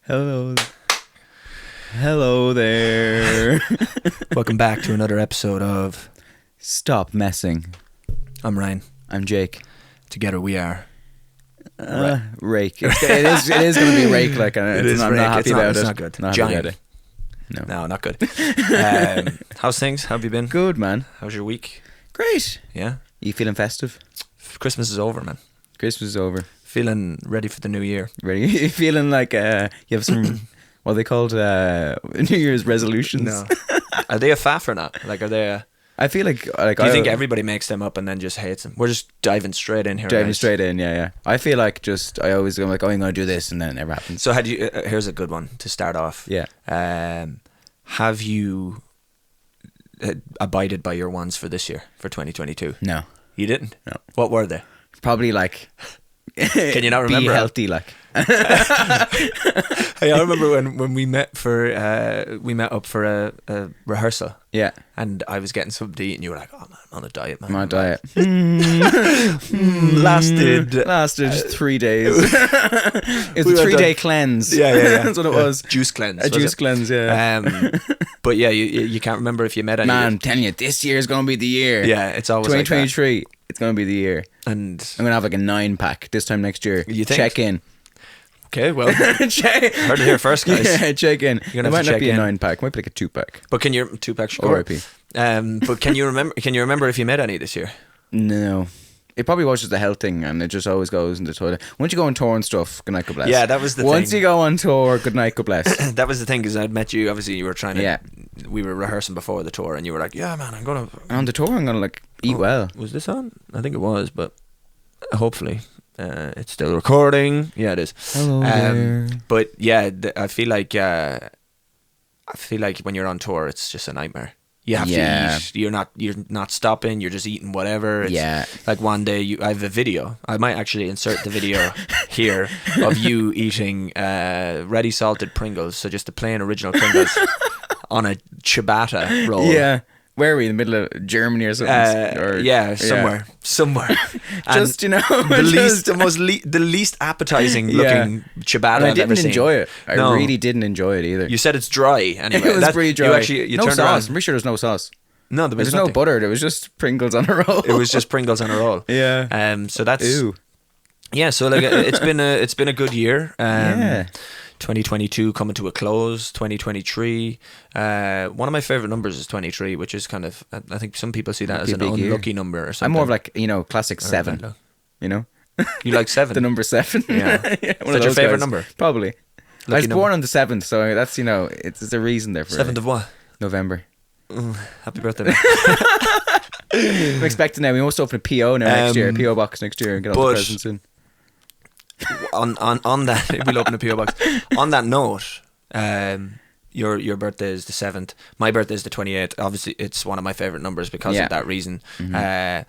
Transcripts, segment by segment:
Hello. Hello there. Welcome back to another episode of Stop Messing. I'm Ryan. I'm Jake. Together we are. Rake. It is going to be rake. Like, I'm not happy about it. It's not good. Not Giant. happy about it. No, not good. How's things? How have you been? Good, man. How's your week? Great. Yeah. You feeling festive? Christmas is over, man. Christmas is over. Feeling ready for the new year. Ready? You feeling like you have some, what are they called? New Year's resolutions? No. Are they a faff or not? Like, are they I feel like do you think everybody makes them up and then just hates them? We're just diving straight in here. Diving guys. straight in, yeah. I feel like I always go like, oh, I'm going to do this, and then it never happens. So here's a good one to start off. Yeah. Have you abided by your ones for this year, for 2022? No. You didn't? No. What were they? Probably like... Can you not remember? Be healthy, like. Hey, I remember when we met up for a rehearsal. Yeah. And I was getting something to eat, and you were like, "Oh man, I'm on a diet, man." My diet lasted 3 days. It was a 3-day cleanse. Yeah. That's what it was. Juice cleanse. A juice cleanse, yeah. But yeah, you can't remember if you met any. Man, I'm telling you, this year's gonna be the year. Yeah, it's always 2023. Like that. It's gonna be the year, and I'm gonna have like a 9-pack this time next year. You think? Check in. Okay, well, heard it here first, guys. Yeah, check in. You're It gonna have might to not check be a in. 9-pack. It might be like a 2-pack. But can you 2-pack score? R.I.P. But can you remember? Can you remember if you met any this year? No. It probably was just a health thing, and it just always goes in the toilet. Once you go on tour and stuff, good night, God bless. Yeah, that was the thing. Once you go on tour, good night, God bless. That was the thing, because I'd met you. Obviously, you were trying to. Yeah. We were rehearsing before the tour, and you were like, "Yeah, man, I'm gonna." On the tour, I'm gonna like eat well. Was this on? I think it was, but hopefully it's still recording. Yeah, it is. Hello there. But yeah, I feel like when you're on tour, it's just a nightmare. You have to eat. You're not stopping. You're just eating whatever. It's like one day I have a video. I might actually insert the video here of you eating ready salted Pringles. So just the plain original Pringles on a ciabatta roll. Yeah. Where are we? In the middle of Germany or something? Somewhere. Just, you know, the least appetizing looking ciabatta and I I've ever didn't seen. enjoy it. I really didn't enjoy it either. You said it's dry anyway. It was pretty dry. You no turned sauce. around. I'm pretty sure there's no sauce. No, there was no nothing. butter. There was just Pringles on a roll. It was just Pringles on a roll. Yeah. So that's. Ew. Yeah. So like it's been a good year. Yeah. 2022 coming to a close. 2023. One of my favorite numbers is 23, which is kind of, I think some people see that as an unlucky number or something. I'm more of like, classic 7. You know? You like 7? The number 7. Yeah. Is that your favorite number? Probably. I was born on the 7th, so that's, it's a reason there for 7th of what? November. Happy birthday, man. I'm expecting now. We must open a PO now next year, a PO box next year, and get all the presents in. On that, we'll open a PO box. On that note, your birthday is the 7th. My birthday is the 28th. Obviously, it's one of my favorite numbers because of that reason. Mm-hmm.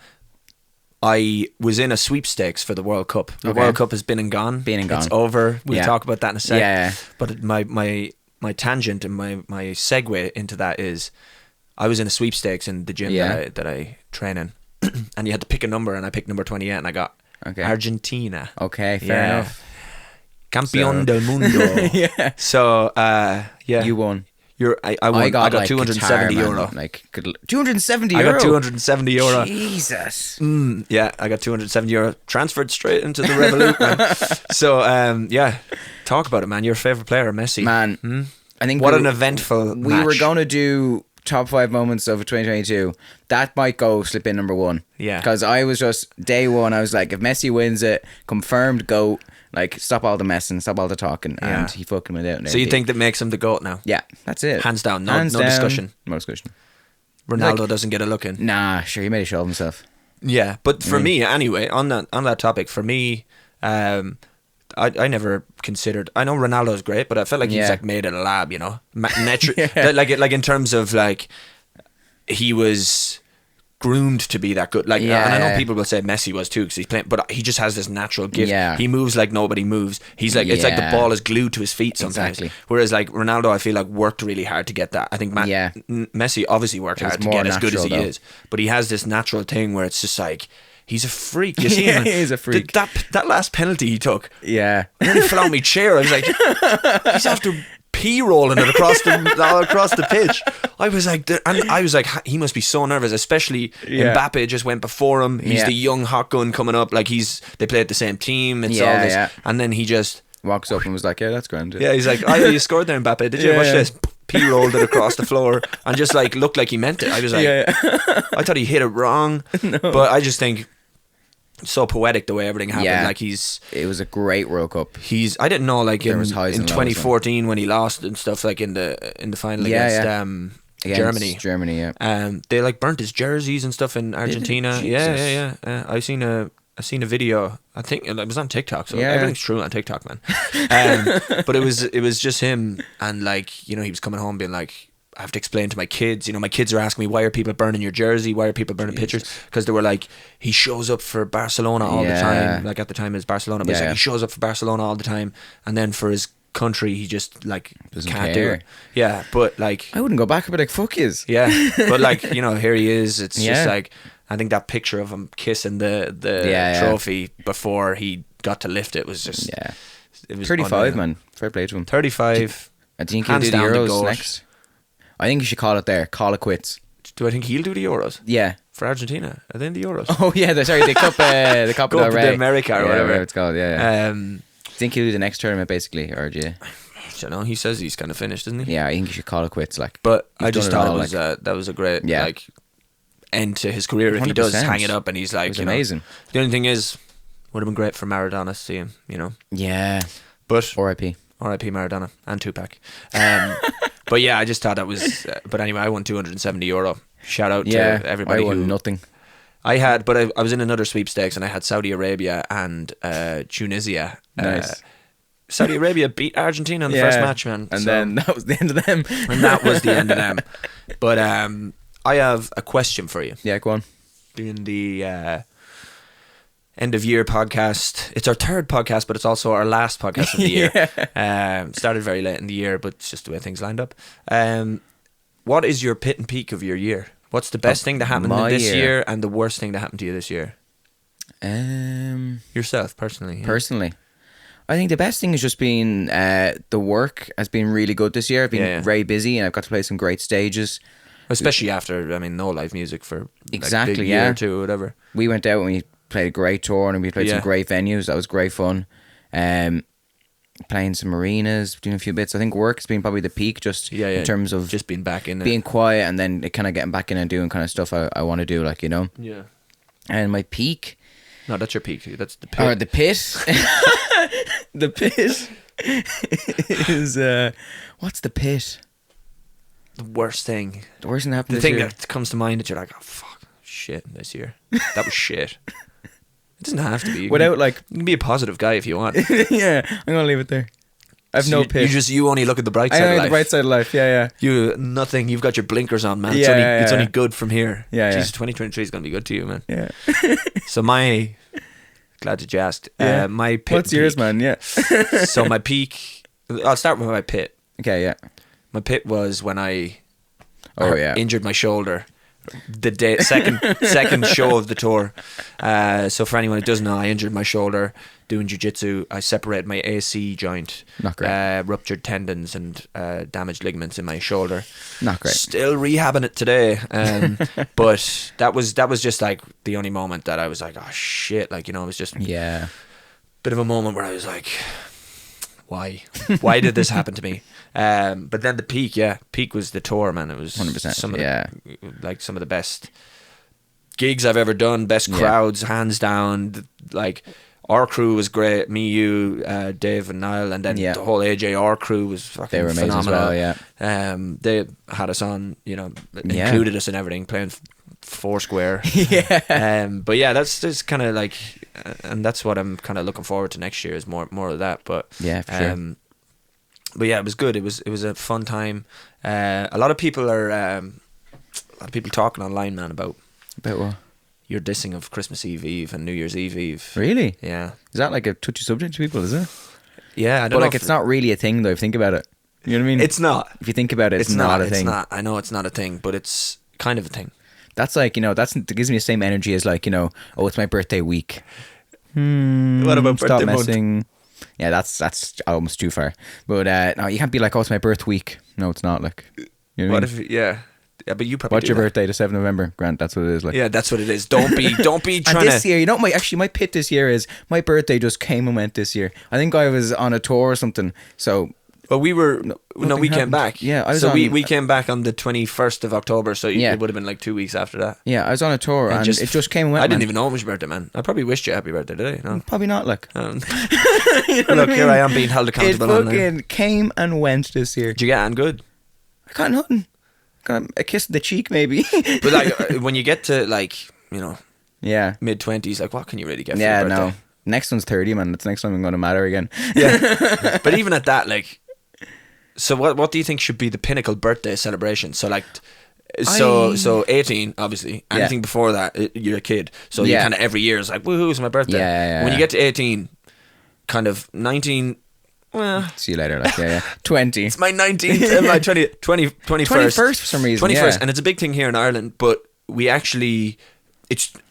I was in a sweepstakes for the World Cup. The World Cup has been and gone. It's over. We'll talk about that in a sec. Yeah. But my tangent and my segue into that is, I was in a sweepstakes in the gym that I train in, and you had to pick a number, and I picked number 28, and I got Argentina. Okay, fair enough. Campeón del mundo. Yeah. So, You won. I won. I got like €270. Guitar, like €270. I got €270. Jesus. Yeah, I got €270 transferred straight into the Revolut, man. So, talk about it, man. Your favorite player, Messi. Man, I think what an eventful we match. were going to do top 5 moments of 2022. That might go slip in number 1. Yeah. Because I was just, day one, I was like, if Messi wins it, confirmed GOAT, like, stop all the messing, stop all the talking, and he fucking went out. So you think that makes him the GOAT now? Yeah, that's it. Hands down, no discussion. No discussion. Ronaldo doesn't get a look in. Nah, sure, he made a show of himself. Yeah, but for me, anyway, on that topic, for me, I never considered. I know Ronaldo's great, but I felt like he was like made in a lab, you know, like in terms of like he was groomed to be that good. Like, and I know people will say Messi was too because he's playing, but he just has this natural gift. Yeah. He moves like nobody moves. He's like it's like the ball is glued to his feet sometimes. Exactly. Whereas like Ronaldo, I feel like worked really hard to get that. I think Messi obviously worked hard to get as good as he is, but he has this natural thing where it's just like He's a freak. You see him? He's a freak. That last penalty he took. Yeah. And then he fell on my chair. I was like, he's after rolling it across the pitch. I was like, he must be so nervous, especially Mbappe just went before him. He's the young hot gun coming up. Like they play at the same team. It's all this, and then he just walks up and was like, "Yeah, that's grand." Yeah, he's like, "Oh, you scored there, Mbappe. Did you watch this?" Rolled it across the floor and just like looked like he meant it. I was like, I thought he hit it wrong, but I just think. So poetic the way everything happened. Yeah. Like it was a great World Cup. I didn't know like in 2014 when he lost and stuff like in the final against Germany, yeah. They like burnt his jerseys and stuff in Argentina. Yeah. I seen a video. I think it was on TikTok. So everything's true on TikTok, man. But it was just him, and like he was coming home being like, I have to explain to my kids. My kids are asking me, why are people burning your jersey? Why are people burning pictures? Because they were like, he shows up for Barcelona all the time. Like at the time it was Barcelona, but he shows up for Barcelona all the time, and then for his country he just like can't do it. Yeah, but like I wouldn't go back and be like, fuck yous. Yeah, but like here he is. It's just like I think that picture of him kissing the trophy before he got to lift it was just it was 35, man. Fair play to him. 35. I think he'll do the Euros next. I think you should call it there. Call it quits. Do I think he'll do the Euros? Yeah. For Argentina? Are they in the Euros? Oh, yeah. The Copa del Rey. De America or whatever it's called. Yeah. Do you think he'll do the next tournament, basically? Or do you? I don't know. He says he's kind of finished, isn't he? Yeah, I think you should call it quits. But I just thought that was a great end to his career. 100%. If he does hang it up and he's like... It was amazing. The only thing is, would have been great for Maradona to see him, Yeah. But... R.I.P. R.I.P. Maradona and Tupac. But yeah, I just thought that was... but anyway, I won €270. Shout out to everybody. I won nothing. I had... But I was in another sweepstakes and I had Saudi Arabia and Tunisia. Nice. Saudi Arabia beat Argentina in the first match, man. And then that was the end of them. And that was the end of them. But I have a question for you. Yeah, go on. Doing the... end of year podcast. It's our third podcast, but it's also our last podcast of the year. Started very late in the year, but it's just the way things lined up. What is your pit and peak of your year? What's the best thing that happened in this year and the worst thing that happened to you this year? Yourself, personally. Yeah. Personally. I think the best thing has just been the work has been really good this year. I've been very busy and I've got to play some great stages. Especially after, no live music for like a year or two or whatever. We went out and we played a great tour and we played some great venues. That was great fun. Playing some arenas, doing a few bits. I think work has been probably the peak just in terms of just being back in it. Being quiet and then kind of getting back in and doing kind of stuff I want to do, like, Yeah. And my peak... No, that's your peak. That's the pit. Or the pit. The pit is... what's the pit? The worst thing. The worst thing that happened the this thing year. that comes to mind that you're like, oh, fuck, shit, this year. That was shit. It doesn't have to be. You can be a positive guy if you want. Yeah, I'm going to leave it there. I have no pit. You only look at the bright side of life. The bright side of life, yeah. Nothing. You've got your blinkers on, man. It's only good from here. Yeah, Jesus, 2023 is going to be good to you, man. Yeah. So glad that you asked. My pit. What's yours, man? Yeah. So my peak, I'll start with my pit. Okay, yeah. My pit was when I injured my shoulder. The second show of the tour. So for anyone who doesn't know, I injured my shoulder doing jiu-jitsu. I separated my AC joint. Not great. Ruptured tendons and damaged ligaments in my shoulder. Not great. Still rehabbing it today. But that was just like the only moment that I was like, oh shit, like, it was just a bit of a moment where I was like, why did this happen to me? But then the peak was the tour, man. It was 100%. Some of the best gigs I've ever done, best crowds, hands down. Like, our crew was great. Me, you, Dave and Niall, and then the whole AJR crew was fucking they were amazing phenomenal. as well, they had us on, included us in everything, playing Foursquare. But yeah, that's just kind of like, and that's what I'm kind of looking forward to next year is more of that. But yeah, for sure. But yeah, it was good. It was a fun time. A lot of people talking online, man, about what? Your dissing of Christmas Eve and New Year's Eve. Really? Yeah. Is that like a touchy subject to people? Is it? Yeah, I don't know. But it's not really a thing, though. If you think about it, you know what I mean? It's not. If you think about it, it's not a thing. I know it's not a thing, but it's kind of a thing. That's like, that gives me the same energy as like, oh, it's my birthday week. What about Stop birthday messing. month? Yeah, that's almost too far. But no, you can't be like, oh, it's my birth week. No, it's not. Like, you know What what I mean? if? Yeah, but you probably. What's do your that. birthday? The 7th of November, Grant. That's what it is. Like, Yeah, that's what it is. Don't be and trying this to. year, my pit this year is my birthday just came and went this year. I think I was on a tour or something. So Well, we were we came happened. back. Yeah, I was so on- we came back on the 21st of October. So Yeah. it would have been like 2 weeks after that. yeah, I was on a tour and it just came and went. I didn't man. even know it was your birthday, man. I probably wished you a happy birthday today. No. Probably not. Like, Um, you know look, what I here mean? I am being held It accountable. online. fucking came and went this year. Did you get on good? I got nothing. Got a kiss in the cheek, maybe. But like when you get to like yeah, mid-20s, like what can you really get for yeah, your birthday? no. Next one's 30, man. That's next time I'm going to matter again. Yeah. But even at that, like, so what do you think should be the pinnacle birthday celebration? So like, so 18, obviously. Anything before that, you're a kid. So you Yeah. kind of every year is like, woohoo, it's my birthday. Yeah. When you get to 18, kind of 19, well, See you later. Like, yeah. 20. it's my 19th and my 21st. 21st for some reason. 21st, Yeah. and it's a big thing here in Ireland, but we actually,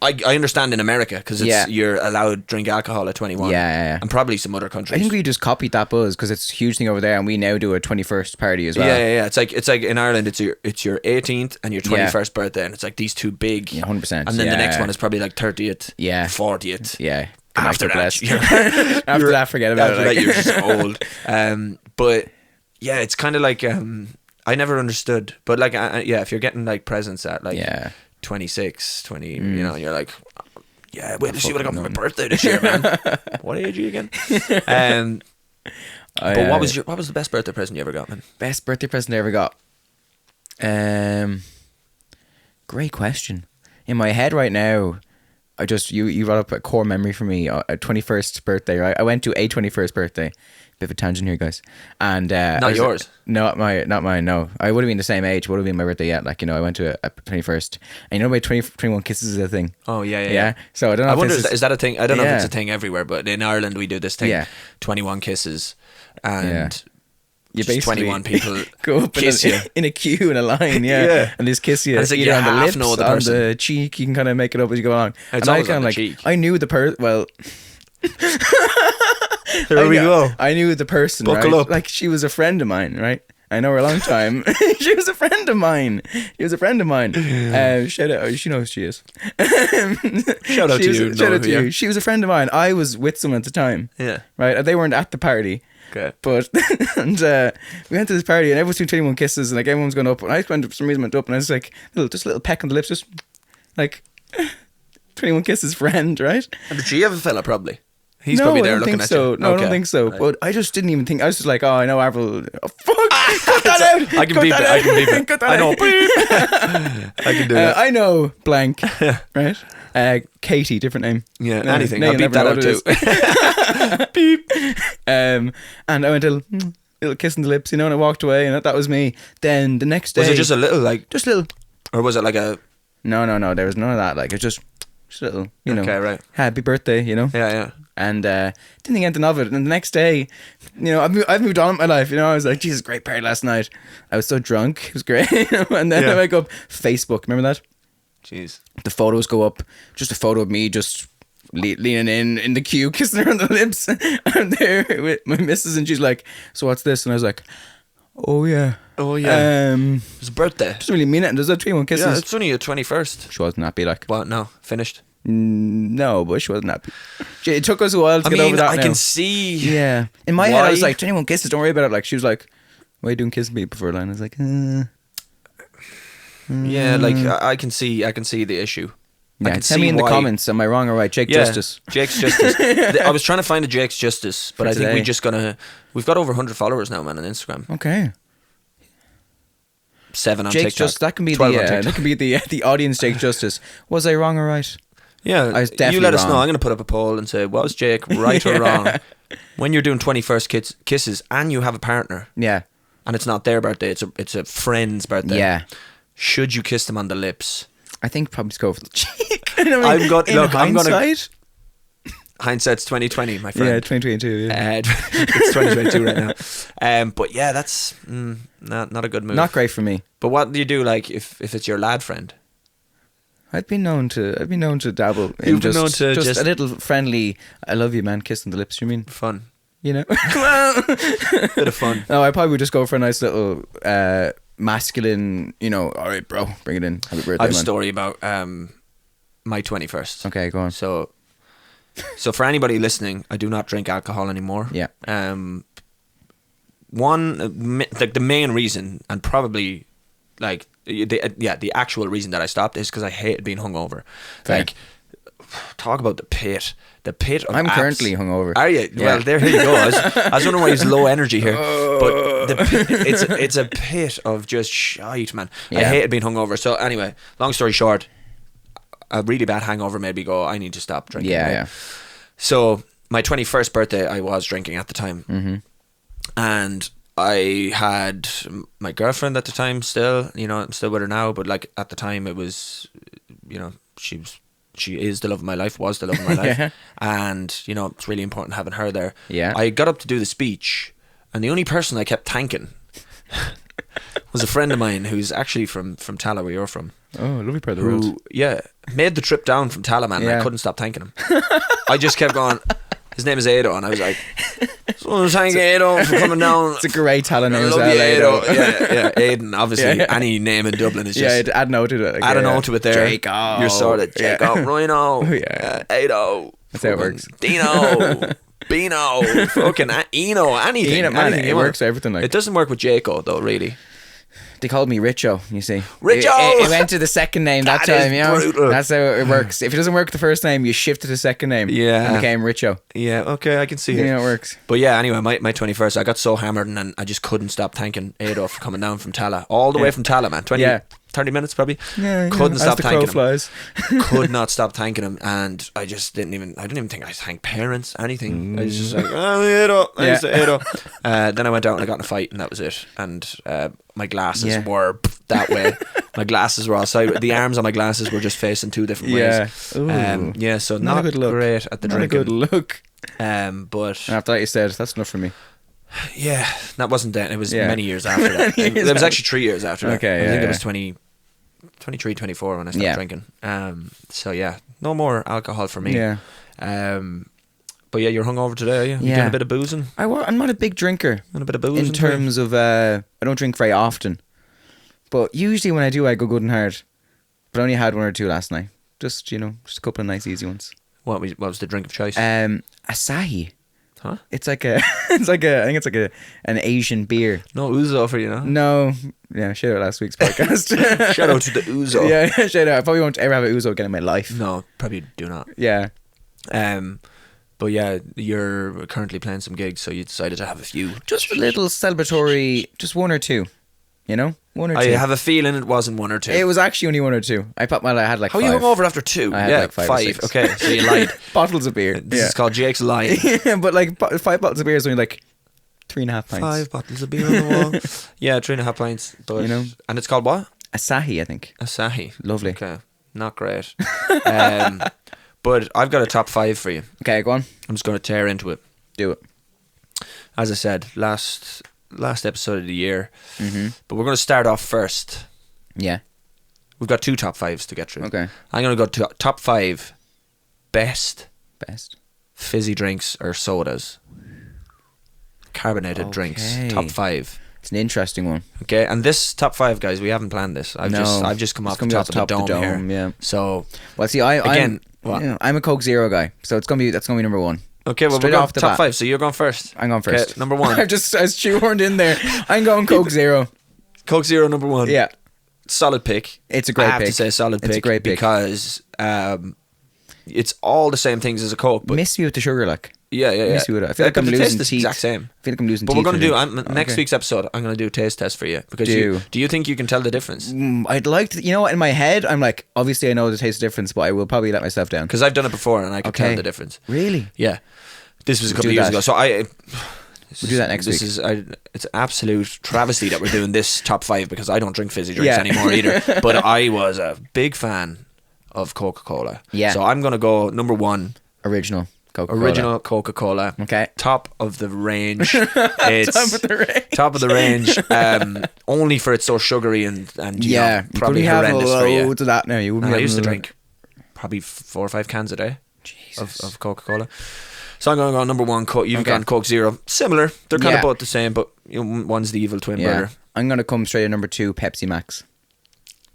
I understand in America because you're allowed to drink alcohol at 21. Yeah. And probably some other countries. I think we just copied that buzz because it's a huge thing over there, and we now do a 21st party as well. Yeah. It's like in Ireland, it's your 18th and your 21st birthday, and it's like these two big. Yeah, 100%. And then the next yeah. one is probably like 30th. Yeah. 40th. Yeah. After that, bless. you're- After that, forget about after it. that, Like. you're just old. But yeah, it's kind of like I never understood. But like, if you're getting like presents at like Yeah. 26, 20, you're like, yeah, wait to see what I got for my fucking birthday this year, man. What age are you again? But what was the best birthday present you ever got, man? best birthday present I ever got? Great question. In my head right now, I just you brought up a core memory for me. A 21st birthday, right? I went to a 21st birthday. Bit of a tangent here, guys. And Not yours. Not mine. No, I would have been the same age. Would have been my birthday yet. Like, I went to a 21st, and my 21 kisses is a thing. Oh yeah. So I don't know. I if wonder, this is that a thing? I don't know if it's Yeah. a thing everywhere, but in Ireland we do this thing. Yeah. 21 kisses, and you just 21 people go up kiss in you. in a queue in a line, Yeah. and they just kiss you. And it's like either you on the half lips, know the on person. the cheek. You can kind of make it up as you go along. It's and I always kind on of the like cheek. I knew the person. Well, There we go. I knew the person. Buckle right? up. Like, she was a friend of mine, right? I know her a long time. She was a friend of mine. Shout out. She knows who she is. Shout out to you. Shout out to Yeah. you. She was a friend of mine. I was with someone at the time. Yeah. Right? They weren't at the party. Okay. But and we went to this party and everyone was doing 21 kisses and like everyone was going up and I went for some reason went up and I was like just a little peck on the lips, just like 21 kisses friend, right? And did she have a fella? Probably. He's no, probably I there don't looking think at so. you. No, I Okay. don't think so. Right. But I just didn't even think. I was just like, oh, I know Avril. Oh, fuck! Cut that out. I can Cut beep that it. I out. can beep it. Cut that I know. out. Beep. I can do that. I know blank. Right. Katie, different name. Yeah, anything. No, I'll you beep never that know out what it too. Beep. And I went a little kiss on the lips, and I walked away, and that was me. Then the next day, Was it just a little like, just a little? or was it like a? No. There was none of that. Like, it's just a little. Okay, right. Happy birthday. Yeah. And didn't think anything of it. And the next day, I've moved on in my life. I was like, Jesus, great party last night. I was so drunk. It was great. And then I wake up, Facebook. Remember that? Jeez. The photos go up. Just a photo of me just leaning in the queue, kissing her on the lips. I'm there with my missus and she's like, so what's this? And I was like, oh yeah. It was a birthday. Doesn't really mean it. There's a 21 kisses. Yeah, it's only your 21st. She wasn't happy, like. What? No, finished. No, but she wasn't happy. It took us a while to get over that. I now. can see. Yeah. In my head, I was why. like, 21 kisses, don't worry about it. Like, she was like, why are you doing kissing people for? And I was like, Yeah, like I can see the issue. I Yeah, can tell see me in the why. comments, am I wrong or right? Jake Justice. Jake's Justice. I was trying to find a Jake's Justice, but For I think today. we've got over 100 followers now, man, on Instagram. Okay. 7 on Jake's TikTok. Justice, that can be 12 on that TikTok. can be the audience Jake Justice. Was I wrong or right? Yeah, I was you definitely let us know. wrong. I'm going to put up a poll and say, was Jake right or wrong? When you're doing 21st kisses and you have a partner Yeah. and it's not their birthday, it's a friend's birthday. Yeah. Should you kiss them on the lips? I think probably just go for the cheek. I'm gonna- hindsight, Hindsight's 2020, my yeah, friend. 2022. Yeah. It's 2022 right now. But yeah, that's not a good move. Not great for me. But what do you do, like, if it's your lad friend? I've been known to dabble in You've been known to just a little friendly "I love you, man" kiss on the lips. You mean Fun. you know? Bit of fun. No, I probably would just go for a nice little masculine. You know, all right, bro, bring it in. Happy birthday, I have a man. story about my 21st. Okay, go on. So for anybody listening, I do not drink alcohol anymore. Yeah. The main reason, and probably like the actual reason that I stopped is because I hated being hungover. Fair. Like, talk about the pit of I'm apps. currently hungover. Are you? Yeah. Well, here you go. I was wondering why he's low energy here, but it's a pit of just shite, man. I Yeah. hated being hungover. So anyway, long story short, a really bad hangover made me go, I need to stop drinking. Yeah, right? yeah. So my 21st birthday, I was drinking at the time, and I had my girlfriend at the time. Still, you know, I'm still with her now, but like at the time, it was, you know, she is the love of my life, was the love of my life. Yeah. And, you know, it's really important having her there. Yeah. I got up to do the speech, and the only person I kept thanking was a friend of mine who's actually from Tala, where you're from. Oh, lovely part of the world. Who, yeah, made the trip down from Tala, man. And Yeah. I couldn't stop thanking him. I just kept going, his name is Ado, and I was like, so I was thanking Ado for coming down. It's a great talent name I as love well. you, Ado. Ado. Yeah, Aiden, obviously. Yeah. Any name in Dublin is Yeah, just... add no to it. Like, add an O to it there. Jacob. You're sorted. Yeah. Jacob, Rhino, Yeah. Ado. That's how it fucking works. Dino, Bino, fucking Eno, anything. Eno, man, anything it you want. works for everything, like. It doesn't work with Jaco, though, really. They called me Richo, you see. Richo! It went to the second name that That is time, you know. brutal. That's how it works. If it doesn't work the first name, you shift to the second name. Yeah. And became Richo. Yeah, okay, I can see You it. know, it works. But yeah, anyway, my 21st, I got so hammered and then I just couldn't stop thanking Ado for coming down from Tala. All the way from Tala, man. 20, Yeah. 30 minutes probably. Yeah, Couldn't as stop the crow thanking him. flies. Could not stop thanking him, and I just didn't even think I thanked parents, anything. I was just like, oh, Ado, thanks to Ado. Then I went out and I got in a fight, and that was it. And my glasses were that way. My glasses were all side. The arms on my glasses were just facing two different ways. Ooh. So Not not a good look. great at the Not drinking. a good look. But And after that, you said, that's enough for me. yeah, that wasn't then. It was Yeah. many years after that. Many years It was after. actually 3 years after that. Okay, I think yeah, it was yeah. 23, 24 when I stopped Yeah. drinking. So yeah, no more alcohol for me. Yeah. But yeah, you're hungover today, are you? You Yeah. doing a bit of boozing? I'm not a big drinker. And a bit of boozing? In terms of, I don't drink very often. But usually when I do, I go good and hard. But I only had one or two last night. Just, you know, just a couple of nice easy ones. What was the drink of choice? Asahi. Huh? It's like I think it's like an Asian beer. No ouzo for you, no? No, yeah, shout out last week's podcast. Shout out to the ouzo. Yeah, shout out. I probably won't ever have an ouzo again in my life. No, probably do not. Yeah, But yeah, you're currently playing some gigs, so you decided to have a few. just a little celebratory, just one or two. You know, one or two. I have a feeling it wasn't one or two. It was actually only one or two. I had like How are five. you hungover after two? I had Yeah, like five or five. six. Okay, so you lied. Bottles of beer. This is called Jake's lying. Yeah, but like 5 bottles of beer is only like 3.5 pints. 5 bottles of beer on the wall. Yeah, 3.5 pints. But, You know. and it's called what? Asahi, I think. Asahi. Lovely. Okay, not great. But I've got a top 5 for you. Okay, go on. I'm just going to tear into it. Do it. As I said, last episode of the year. Mm-hmm. But we're going to start off first. Yeah. We've got 2 top 5s to get through. Okay. I'm going to go to top 5 best Best. fizzy drinks or sodas. Carbonated drinks. Okay. Top 5. It's an interesting one. Okay, and this top 5, guys, we haven't planned this. I've just come It's off the gonna be top of the dome here. Yeah. So Well, see, Again, what? I'm a Coke Zero guy, so that's gonna be number one. okay, well Straight we're going off the top bat. 5. So you're going first. I'm going first. Okay, number 1. I was shoehorned in there. I'm going Coke Zero. Coke Zero number 1. Yeah, Solid pick. it's a great I have pick. to say solid pick. It's a great pick. because it's all the same things as a Coke, but Miss me with the sugar, like. yeah. Miss me with it. I feel like I'm the taste losing is the teeth. exact same. I feel like I'm losing But teeth. we're going to with it. next Okay. week's episode. I'm going to do a taste test for you because Do you think you can tell the difference? I'd like to. You know what? In my head, I'm like, obviously, I know the taste difference, but I will probably let myself down. Because I've done it before and I can tell Okay. the difference. Really? Yeah, this was a We'll couple do of years that. ago. So We'll do that next week. It's an absolute travesty that we're doing this top 5 because I don't drink fizzy drinks Yeah. anymore either. But I was a big fan of Coca-Cola. Yeah. So I'm going to go number 1. Original Coca-Cola. Original Coca-Cola. Okay. Top of the range. It's top of the range. Only for it's so sugary and you know, you probably couldn't have horrendous for you. loads of that now. You wouldn't. I be used to able drink probably 4 or 5 cans a day Jesus. of Coca-Cola. So I'm going to go number 1. You've Okay. gone Coke Zero. Similar. They're kind Yeah. of both the same, but you know, one's the evil twin Yeah. brother. I'm gonna come straight at number 2, Pepsi Max.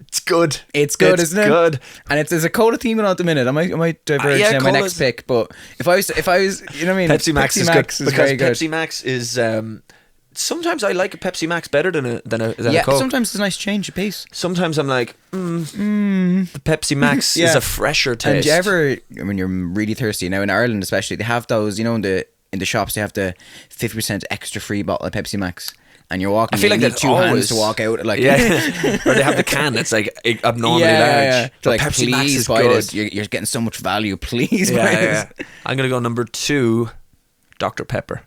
It's good. It's good, It's isn't it? good. And there's a cola theme on at the minute. I might diverge yeah, now my cola's- next pick, but if I was, you know what I mean? Pepsi Max is good because very good. Pepsi Max is. Sometimes I like a Pepsi Max better than a Yeah, Coke. sometimes it's a nice change of pace. Sometimes I'm like, the Pepsi Max Yeah. is a fresher taste. And do you ever, when you're really thirsty, now in Ireland especially, they have those, you know, in the shops they have the 50% extra free bottle of Pepsi Max, and you're walking. I feel you like need that's 2 hands always to walk out. Like, yeah, or they have the can that's like abnormally large. yeah. But Like, Pepsi Max please is buy good. this. You're getting so much value. Please buy Yeah, this. yeah. I'm gonna go number 2, Dr Pepper.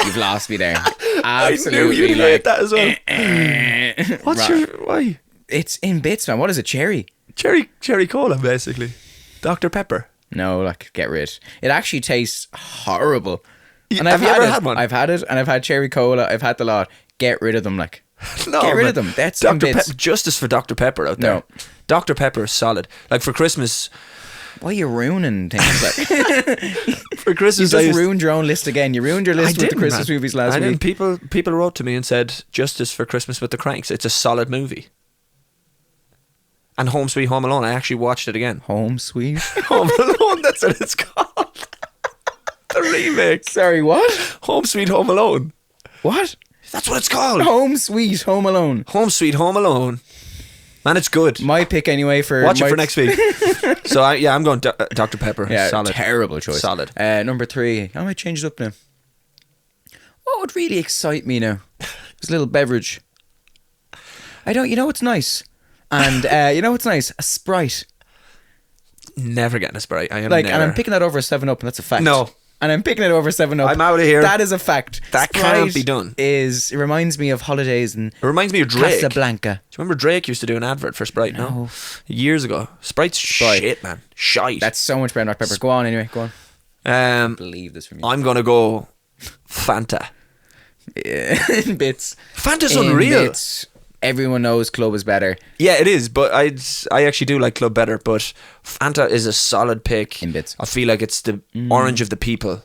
You've lost me there. I knew Absolutely. you'd hate that as well. well. What's your why? It's in bits, man. What is it? Cherry? Cherry cola, basically. Dr Pepper. No, like, get rid. It actually tastes horrible. Yeah, And have you ever had one? I've had it, and I've had cherry cola. I've had the lot. Get rid of them, like. No, Get rid man. of them. That's Dr. in bits. Pepper. Justice for Dr Pepper out there. No. Dr Pepper is solid. Like for Christmas, Why are you ruining things? Like, for you Christmas, just ruined your own list again. You ruined your list with the didn't, Christmas man. movies last I week. didn't. People wrote to me and said, "Justice for Christmas with the Cranks." It's a solid movie. And Home Sweet Home Alone. I actually watched it again. Home Sweet. Home Alone. That's what it's called. The remake. Sorry, what? Home Sweet Home Alone. What? That's what it's called. Home Sweet Home Alone. Home Sweet Home Alone. Man, it's good. My pick anyway for Watch it my- for next week. So I'm going Dr Pepper. Yeah, solid. terrible choice. Solid. Number 3. I might change it up now. What would really excite me now? This little beverage. You know what's nice? And you know what's nice? A Sprite. Never getting a Sprite. I am Like, never. and I'm picking that over a 7-Up, and that's a fact. No. And I'm picking it over 7-Up. I'm out of here. That is a fact. That can't be done. It reminds me of holidays in It reminds me of Drake. Casablanca. Do you remember Drake used to do an advert for Sprite? No. Years ago. Sprite's shit, man. Shite. That's so much better than Dr. Pepper. Go on anyway. Go on. Believe this from you. I'm gonna go Fanta. In bits. Fanta's In unreal. bits. Everyone knows Club is better. Yeah, it is, but I actually do like Club better, but Fanta is a solid pick. In bits. I feel like it's the orange of the people.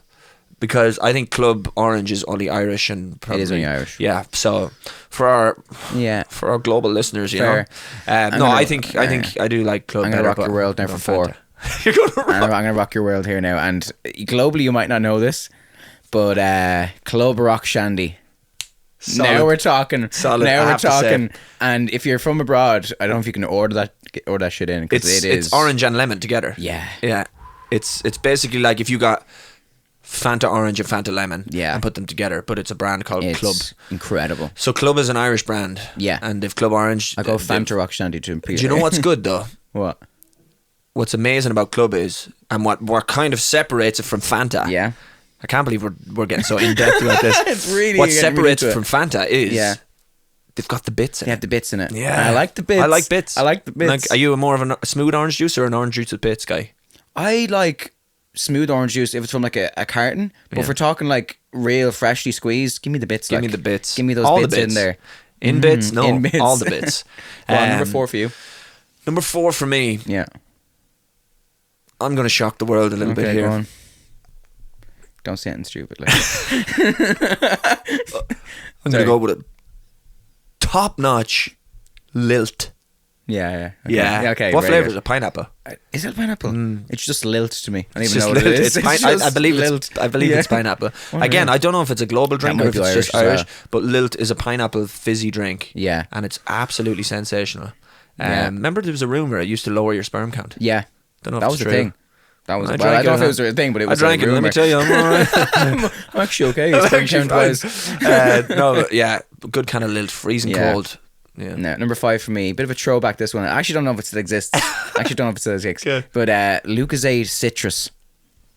Because I think Club Orange is only Irish and probably, It is only Irish. Yeah, so for our Yeah. global listeners, you Fair. know. No, gonna- I think I do like Club I'm better. gonna rock but your world now I'm for 4. Fanta. You're gonna rock. I'm gonna rock your world here now. And globally, you might not know this, but Club Rock Shandy. Solid. Now we're talking. Solid, I Now we're have to say. talking. And if you're from abroad, I don't know if you can order that shit in because It's orange and lemon together. Yeah. Yeah. It's basically like if you got Fanta Orange and Fanta Lemon Yeah. and put them together, but it's a brand called It's Club. incredible. So Club is an Irish brand. Yeah. And if Club Orange... I go they- Fanta Rock Shandy to Do you know what's good though? What? What's amazing about Club is, and what kind of separates it from Fanta. Yeah. I can't believe we're getting so in depth about this. It's really what getting separates into it it. from Fanta is Yeah. they've got the bits in They it. have the bits in it. Yeah, And I like the bits. I like bits. I like the bits. Like, are you more of a smooth orange juice or an orange juice with bits guy? I like smooth orange juice if it's from like a carton. But if Yeah. we're talking like real freshly squeezed, give me the bits. Give like. me the bits. Give me those All bits, the bits in there. In bits? No, in bits. all the bits. Go on, number Um, 4 for you. Number 4 for me. Yeah. I'm going to shock the world a little bit Okay, here. go on. Don't say anything stupid. Like. I'm going Sorry. to go with a top-notch lilt. Yeah. Yeah. Okay. What very flavour good. is it? Pineapple. Is it pineapple? It's just lilt to me. I don't It's even just know what lilt. it is. It's I just believe lilt. it's. I believe Yeah. it's pineapple. Unreal. Again, I don't know if it's a global drink or might if be it's just Irish as Irish. But lilt is a pineapple fizzy drink. Yeah. And it's absolutely sensational. Yeah. Remember, there was a rumor it used to lower your sperm count. Yeah. Don't know if That it's was the true. thing. That was. I Well, drank I don't know it if it was a thing, but it I was. drank a it. Let me rumor. tell you, I'm alright. I'm actually okay. I'm It's actually count wise. fine. No, but yeah, good kind of lilt, freezing Yeah. cold. Yeah. No, number 5 for me. Bit of a throwback. This one. I actually don't know if it still exists. I actually don't know if it still exists. Okay. But Lucozade Citrus.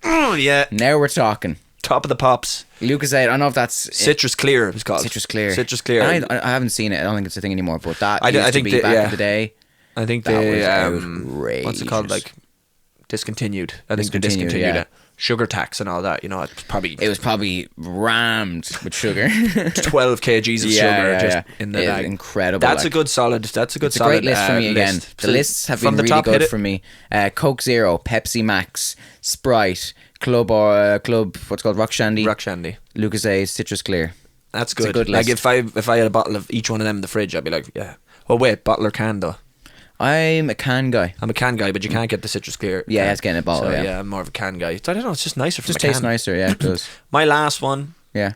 Oh yeah, Now we're talking. top of the pops. Lucozade. I don't know if that's Citrus Clear, it was called. Citrus Clear. Citrus Clear. I haven't seen it. I don't think it's a thing anymore. But that I used to think be that- back yeah. in the day. I think That they was what's it called? outrageous. Like discontinued. I think they Discontinued, discontinued yeah. it. sugar tax and all that, you know, It was probably rammed with sugar. 12 kgs of sugar in the bag. Incredible. That's a good solid. That's a good solid. Great list for me again. The lists have been really good for me. Coke Zero, Pepsi Max, Sprite, Club what's called Rock Shandy, Lucozade, Citrus Clear. That's good. It's a good list. Like if I had a bottle of each one of them in the fridge, I'd be like, yeah. Oh wait, bottle or can though? I'm a can guy. I'm a can guy, but you can't get the Citrus Clear. Yeah, it's getting a bottle. So, I'm more of a can guy. I don't know. It's just nicer. From just a can. tastes nicer. Yeah, it does. My last one. Yeah,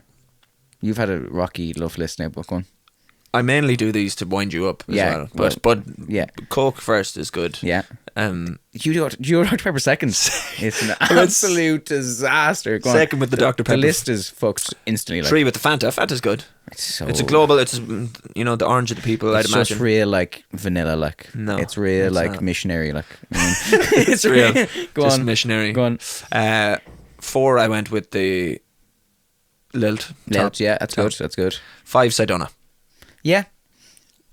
you've had a rocky love list now, book one. I mainly do these to wind you up as well. But yeah, Coke first is good. Yeah. You do Dr. Pepper second. It's an absolute disaster. Go second with the Dr. Pepper. The list is fucked instantly. 3 with the Fanta. Fanta's good. It's a global. It's the orange of the people. I'd imagine. It's just real like vanilla. Like no, it's real like not. Missionary. Like it's real. Go just on. Missionary. Go on. 4. I went with the Lilt. Yeah, that's good. That's good. 5 Sidona. Yeah.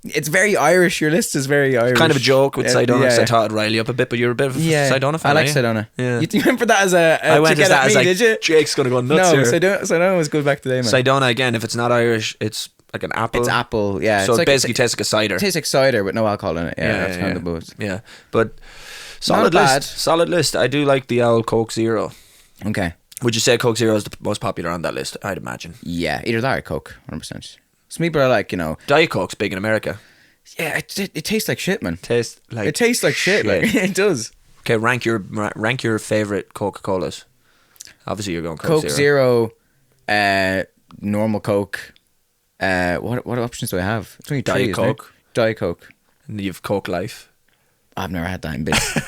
It's very Irish. Your list is very Irish. Kind of a joke with Sidona because I thought it'd rile you up a bit, but you're a bit of a Sidona fan. I like Sidona. Yeah. You remember that as a I went as that as like, did you? Jake's going to go nuts here. Sidona was good back today, man. Sidona, again, if it's not Irish, it's like an apple. It's apple, yeah. So it basically tastes like a cider. It tastes like cider with no alcohol in it. Yeah, that's kind of the booze. Yeah, but solid list. Solid list. I do like the old Coke Zero. Okay. Would you say Coke Zero is the most popular on that list? I'd imagine. Yeah, either that or Coke, 100%. Some people are like, Diet Coke's big in America. Yeah, it tastes like shit, man. It tastes like shit. Like, it does. Okay, rank your favorite Coca-Colas. Obviously, you're going Coke Zero, normal Coke. What options do I have? It's only Diet Coke. Diet Coke. And you've Coke Life. I've never had that in bits. Is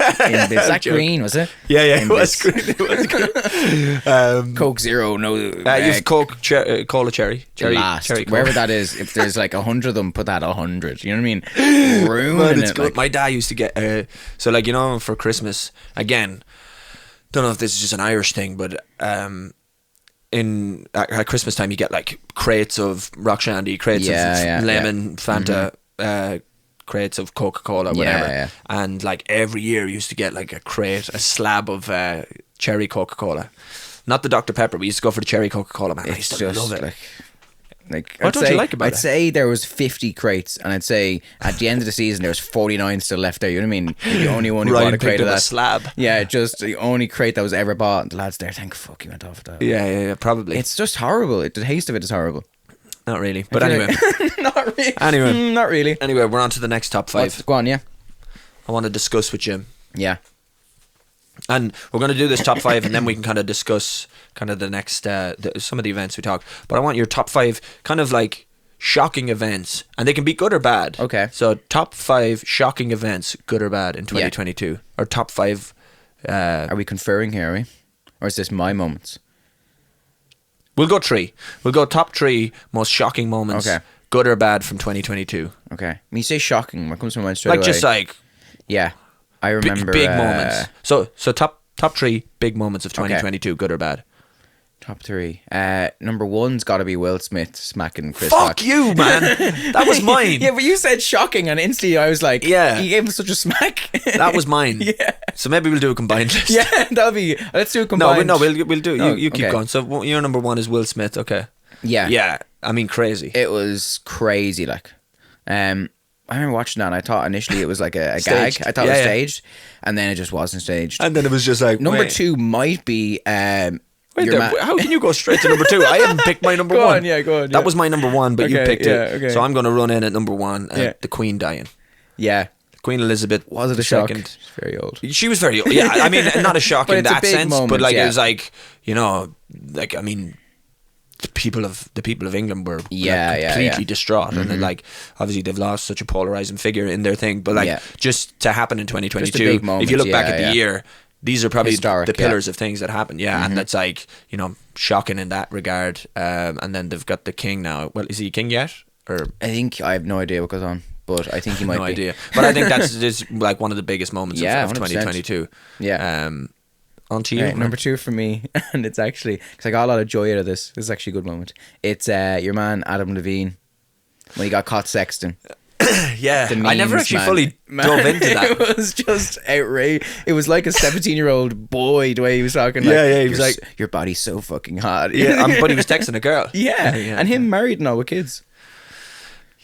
that green, was it? Yeah, it was green. It was green. Coke Zero, no. You've Cola Cherry. Last. Cherry Coke. Wherever that is, if there's like 100 of them, put that 100. You know what I mean? Ruining it. Like. My dad used to get, for Christmas, again, don't know if this is just an Irish thing, but at Christmas time you get like crates of Rock Shandy, crates of lemon, Fanta, crates of Coca-Cola, whatever, and like every year we used to get like a slab of cherry Coca-Cola, not the Dr. Pepper. We used to go for the cherry Coca-Cola, man. I used to love it. Like what don't you like about it? I'd say there was 50 crates, and I'd say at the end of the season there was 49 still left there. You know what I mean? The only one who bought a crate of that slab. Yeah, just the only crate that was ever bought. And the lads there, thank fuck you went off with that. Yeah, probably. It's just horrible. The taste of it is horrible. Not really, but anyway. Not really. Not really. Anyway, we're on to the next top 5. Go on, yeah. I want to discuss with Jim. Yeah. And we're going to do this top 5, and then we can kind of discuss kind of the next some of the events we talk. But I want your top 5 kind of like shocking events, and they can be good or bad. Okay. So top 5 shocking events, good or bad, in 2022, or top 5. Are we conferring here? Are we, or is this my moments? We'll go 3. We'll go top 3 most shocking moments, good or bad, from 2022. Okay. When you say shocking, what comes to my mind straight away? Just like... Yeah. I remember... Big moments. So top 3 big moments of 2022, good or bad. Top 3. Number 1's got to be Will Smith smacking Chris Fuck Rock. you, man. That was mine. Yeah, but you said shocking, and instantly I was like, he gave him such a smack. That was mine. Yeah. So maybe we'll do a combined list. Yeah, that'll be... Let's do a combined... No, we'll do... You keep going. So your number 1 is Will Smith, okay. Yeah. Yeah, I mean, crazy. It was crazy, like... I remember watching that, and I thought initially it was like a gag. I thought it was staged, and then it just wasn't staged. And then it was just like... Number 2 might be... how can you go straight to number 2? I haven't picked my number 1. Go on. That was my number 1, but you picked it. Okay. So I'm going to run in at number 1, the Queen dying. Yeah. Queen Elizabeth. Was it a shock? She's very old. She was very old. Yeah, I mean, not a shock in that sense, moment, but like it was like, I mean, the people of England were completely distraught, and then like obviously they've lost such a polarizing figure in their thing, but like just to happen in 2022, if you look back at the year, these are probably historic, the pillars of things that happened. Yeah, and that's like shocking in that regard. And then they've got the king now. Well, is he king yet? Or I think I have no idea what goes on, but I think he might. No idea. But I think that's just like one of the biggest moments of 2022. Yeah. On to you. Right, number 2 for me, and it's actually because I got a lot of joy out of this. This is actually a good moment. It's your man Adam Levine when he got caught sexting. yeah. The I never memes, actually man. fully dove into that. It was just outrageous. It was like a 17-year-old boy the way he was talking. Like, Yeah, he was "Your like- your body's so fucking hot." Yeah, but he was texting a girl. Yeah, Yeah, and him married and all with kids.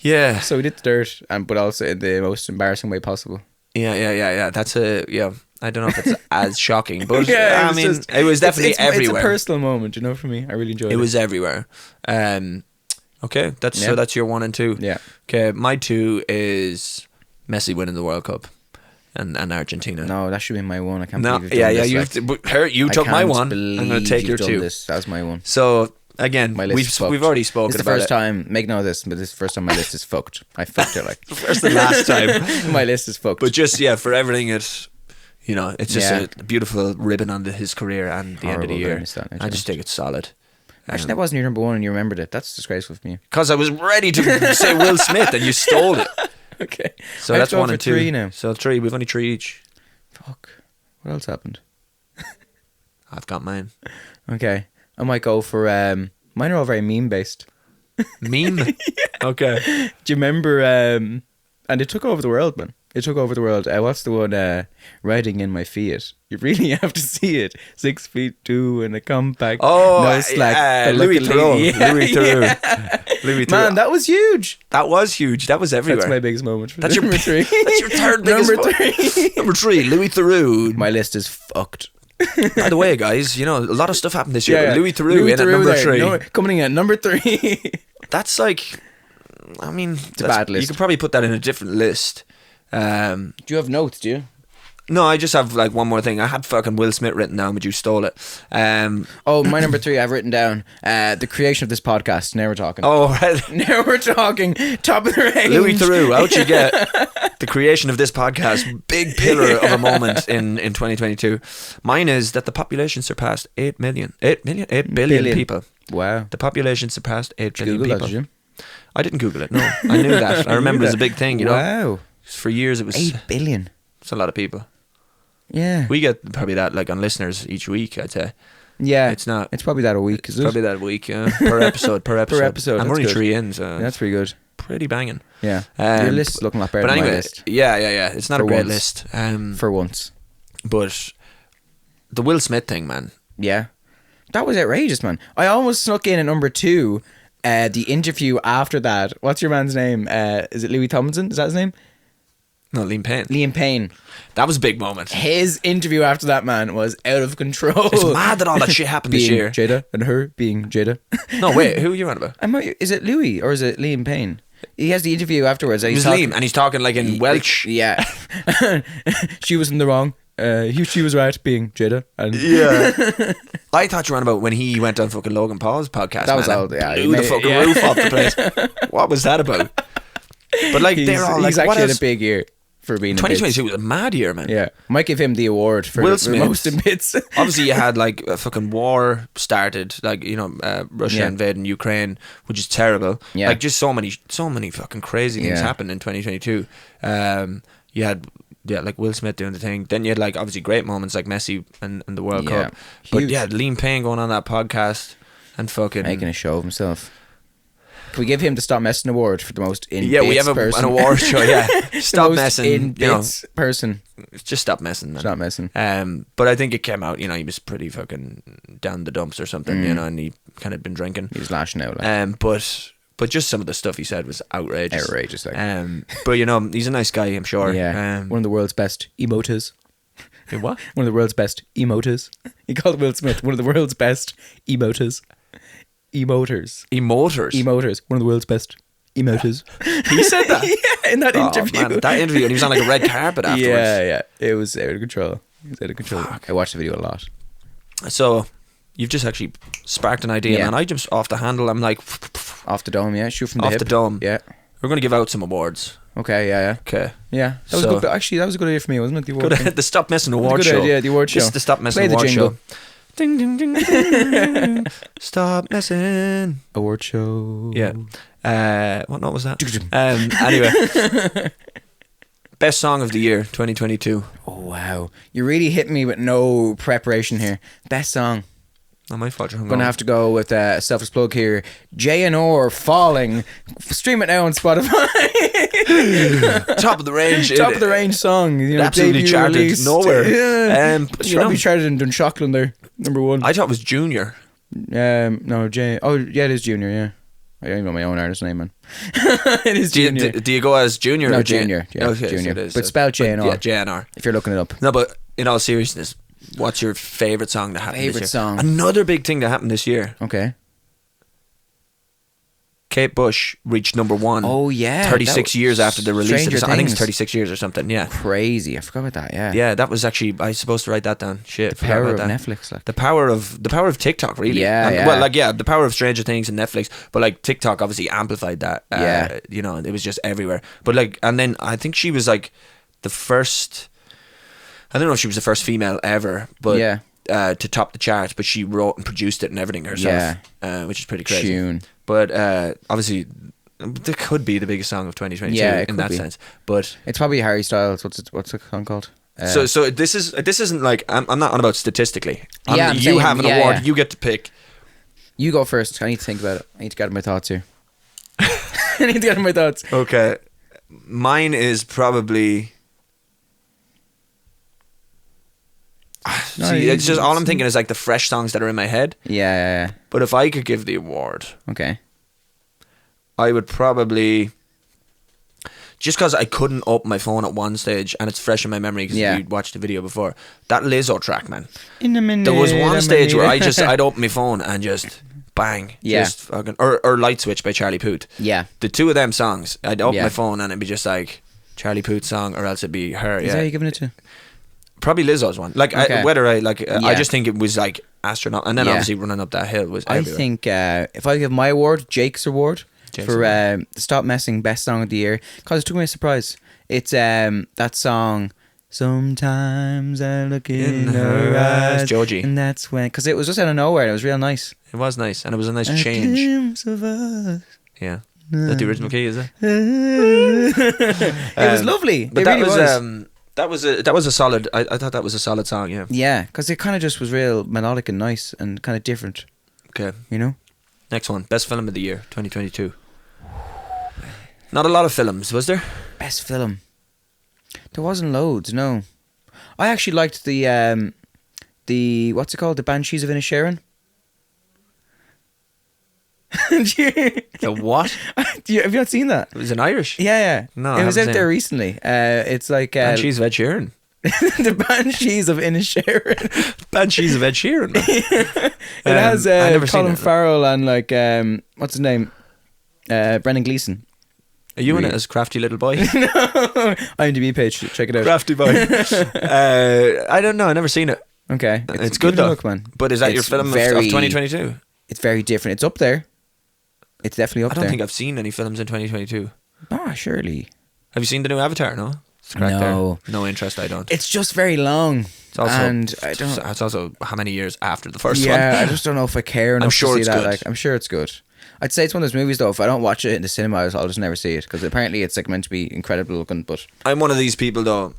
Yeah. So he did the dirt, but also in the most embarrassing way possible. Yeah. That's I don't know if it's as shocking, but Yeah, I mean, it was definitely everywhere. It's a personal moment, for me. I really enjoyed it. It was everywhere. Okay, so that's your 1 and 2. Yeah. Okay, my 2 is Messi winning the World Cup and Argentina. No, that should be my 1. I can't No, believe you've done this. you took my 1. I'm going going to take your 2. This. That was my 1. So again, My list is fucked. we've already spoken This is the about first it. time. Make note of this, but this is the first time my list is fucked. I fucked it like First and last time. my list is fucked. But just for everything, it's just Yeah. a beautiful ribbon on his career and the end of the Horrible year. to miss that, I just think it's solid. Actually, that wasn't your number 1, and you remembered it. That's disgraceful for me. Because I was ready to say Will Smith, and you stole it. Okay, So I have that's to go 1 for and 2. 3 now. So 3. We've only 3 each. Fuck. What else happened? I've got mine. Okay, I might go for mine are all very meme based. Meme. Okay. Do you remember? And it took over the world, man. It took over the world. What's the one? Riding in my Fiat. You really have to see it. 6'2" and a compact. Oh, no slack. Louis Theroux. Yeah, Louis Theroux. yeah. Louis Theroux. Man, that was huge. That was huge. That was everywhere. That's my biggest moment. That's your number 3. That's your third biggest Number one. 3. Number 3, Louis Theroux. My list is fucked. By the way, guys, a lot of stuff happened this year. Yeah, but Louis Theroux in at Theroux number there. 3. No, coming in at number 3. That's like, I mean, it's a bad list. You could probably put that in a different list. Do you have notes? Do you? No, I just have like one more thing. I had fucking Will Smith written down, but you stole it. Oh, my number 3 I've written down. The creation of this podcast. Now we're talking. Oh, right. Now we're talking. Top of the range. Louis Theroux, out you get. The creation of this podcast, big pillar of a moment in 2022. Mine is that the population surpassed 8 billion people. Wow. The population surpassed 8 billion Google people. that, did you? I didn't Google it. No, I knew that. I remember it was a big thing. Wow. For years it was. 8 billion. It's a lot of people. Yeah. We get probably that like on listeners each week. I'd say. Yeah. It's not. It's probably that a week, is it? Probably that week, per episode. Per episode. I'm that's only good. 3 in, so That's pretty good. pretty banging. Yeah. Your list is looking a lot better But than anyway, my list. yeah. It's not For a great once. list. For once. But the Will Smith thing, man. Yeah. That was outrageous, man. I almost snuck in at number 2. The interview after that. What's your man's name? Is it Louis Tomlinson? Is that his name? No, Liam Payne. Liam Payne. That was a big moment. His interview after that, man, was out of control. It's mad that all that shit happened this being year. Jada and her being Jada. No, wait, who are you on about? Is it Louis or is it Liam Payne? He has the interview afterwards. It was Liam, and he's talking like in Welsh. Yeah. She was in the wrong. She was right being Jada. And Yeah. I thought you were on about when he went on fucking Logan Paul's podcast. That was man, all- and yeah, he blew the made it- fucking yeah. roof off the place. What was that about? But like, they're all like, he's what actually had else? a big year for being in bits. 2022 was a mad year, man. Yeah. Might give him the award for Will the Smith. most in bits. Obviously, you had like a fucking war started, like Russia Yeah. invading Ukraine, which is terrible. Yeah. Like just so many fucking crazy things Yeah. happened in 2022. You had like Will Smith doing the thing. Then you had like obviously great moments like Messi and the World Yeah. Cup. But Huge. yeah, Liam Payne going on that podcast and fucking Making a show of himself. Can we give him the Stop Messing award for the most in yeah, bits we have person? an award show. Yeah, The stop most messing. in bits person. Just stop messing, man. Stop messing. But I think it came out. He was pretty fucking down the dumps or something. And he kind of been drinking. He was lashing out. Like, But just some of the stuff he said was outrageous. outrageous. Like. But he's a nice guy, I'm sure. Yeah. One of the world's best emoters. What? One of the world's best emoters. He called Will Smith one of the world's best emoters. Emoters. Emoters. One of the world's best emoters. He said that. Yeah, in that Oh, interview. man, that interview, and he was on like a red carpet afterwards. Yeah. It was out of control. It was out of control. I watched the video a lot. So you've just actually sparked an idea, Yeah. man. I jumped off the handle. I'm like, Off the dome, yeah. Shoot from the off hip. the dome. Yeah. We're going to give out some awards. Okay, yeah. Okay. Yeah. That was So- good. Actually, that was a good idea for me, wasn't it? The award thing? The Stop Messing Award Good Show. idea, the award This show. is the Stop Messing Play the Award jingle. Show. Ding, ding, ding, ding. Stop messing. Award show. Yeah. What note was that? Anyway. Best song of the year, 2022. Oh, wow. You really hit me with no preparation here. Best song. I might Falter Hungover. Gonna have to go with a selfless plug here. JNR Falling. Stream it now on Spotify. Top of the range. Top of the range song. You know, absolutely debut charted released. nowhere. Yeah. But, It's probably charted in Dunshaughlin there. Number 1. I thought it was Junior. No, J. Oh, yeah, it is Junior, yeah. I don't even know my own artist name, man. It is Junior. Do you go as Junior? No, or Junior. Yeah, okay, Junior. So it is. But spell JNR. Yeah, JNR. If you're looking it up. No, but in all seriousness, what's your favourite song that happened this year? Favourite song? Another big thing that happened this year. Okay. Kate Bush reached number 1. Oh, yeah. 36 years after the release of Stranger the song. I think it's Things. 36 years or something, yeah. Crazy. I forgot about that, yeah. Yeah, that was actually, I was supposed to write that down. Shit. The forgot power about of that. Netflix. Like. The power of TikTok, really. Yeah, yeah. Well, like, yeah, the power of Stranger Things and Netflix, but like TikTok obviously amplified that. Yeah. You know, it was just everywhere. But like, and then I think she was like the first, I don't know if she was the first female ever, but Yeah. To top the charts, but she wrote and produced it and everything herself, which is pretty crazy. Tune. But obviously, it could be the biggest song of 2022 Yeah, it in could that be. sense. But It's probably Harry Styles. What's the song called? so this isn't like I'm not on about statistically. Yeah, I'm you saying- have an yeah, award. yeah. You get to pick. You go first. I need to think about it. I need to gather my thoughts here. I need to gather my thoughts. Okay, mine is probably. No, See, it's just all I'm thinking is like the fresh songs that are in my head. Yeah. But if I could give the award, Okay. I would probably. Just because I couldn't open my phone at one stage and it's fresh in my memory because Yeah. we watched the video before. That Lizzo track, man. In a minute. There was one stage where I'd open my phone and just bang. Yeah. Just fucking, or Light Switch by Charlie Puth. Yeah. The two of them songs, I'd open Yeah. my phone and it'd be just like Charlie Puth's song or else it'd be her. Is that Yeah. who you giving it to? Probably Lizzo's one. Like, Okay. whether I like, I Yeah. just think it was like astronaut. And then Yeah. obviously running up that hill was I everywhere. think if I give my award, Jake's award Jake's for award. Stop Messing Best Song of the Year, because it took me a surprise. It's that song. Sometimes I look in her eyes, Joji. and that's when, because it was just out of nowhere. And it was real nice. It was nice. And it was a nice A change. glimpse of us. Yeah. Is that the original key, is it? It was lovely. But it that really was, that was a solid, I thought that was a solid song, yeah. Yeah, because it kind of just was real melodic and nice and kind of different, Okay. you know? Next one. Best film of the year, 2022. Not a lot of films, was there? Best film. There wasn't loads, no. I actually liked the what's it called? The Banshees of Inisherin. The what? Have you not seen that? It was in Irish. Yeah. No, I it was haven't out seen there it. recently. It's like Banshees of Ed Sheeran. the Banshees of Inisherin. Banshees of Ed Sheeran. It has I've never seen Colin it. Farrell and like what's his name? Brendan Gleeson. Are you in it as crafty little boy? IMDb page, check it out. Crafty boy. I don't know. I've never seen it. Okay, It's good give it a though. look, man. But is that your It's film of very- 2022? It's very different. It's up there. It's definitely up I don't there. think I've seen any films in 2022. Surely. Have you seen the new Avatar? No. It's cracked No. there. No interest. I don't. It's just very long. It's also, and I don't. It's also how many years after the first Yeah, one? I just don't know if I care enough sure to see it's that. good. Like, I'm sure it's good. I'd say it's one of those movies though. If I don't watch it in the cinema, I'll just never see it because apparently it's like meant to be incredible looking. But I'm one of these people though,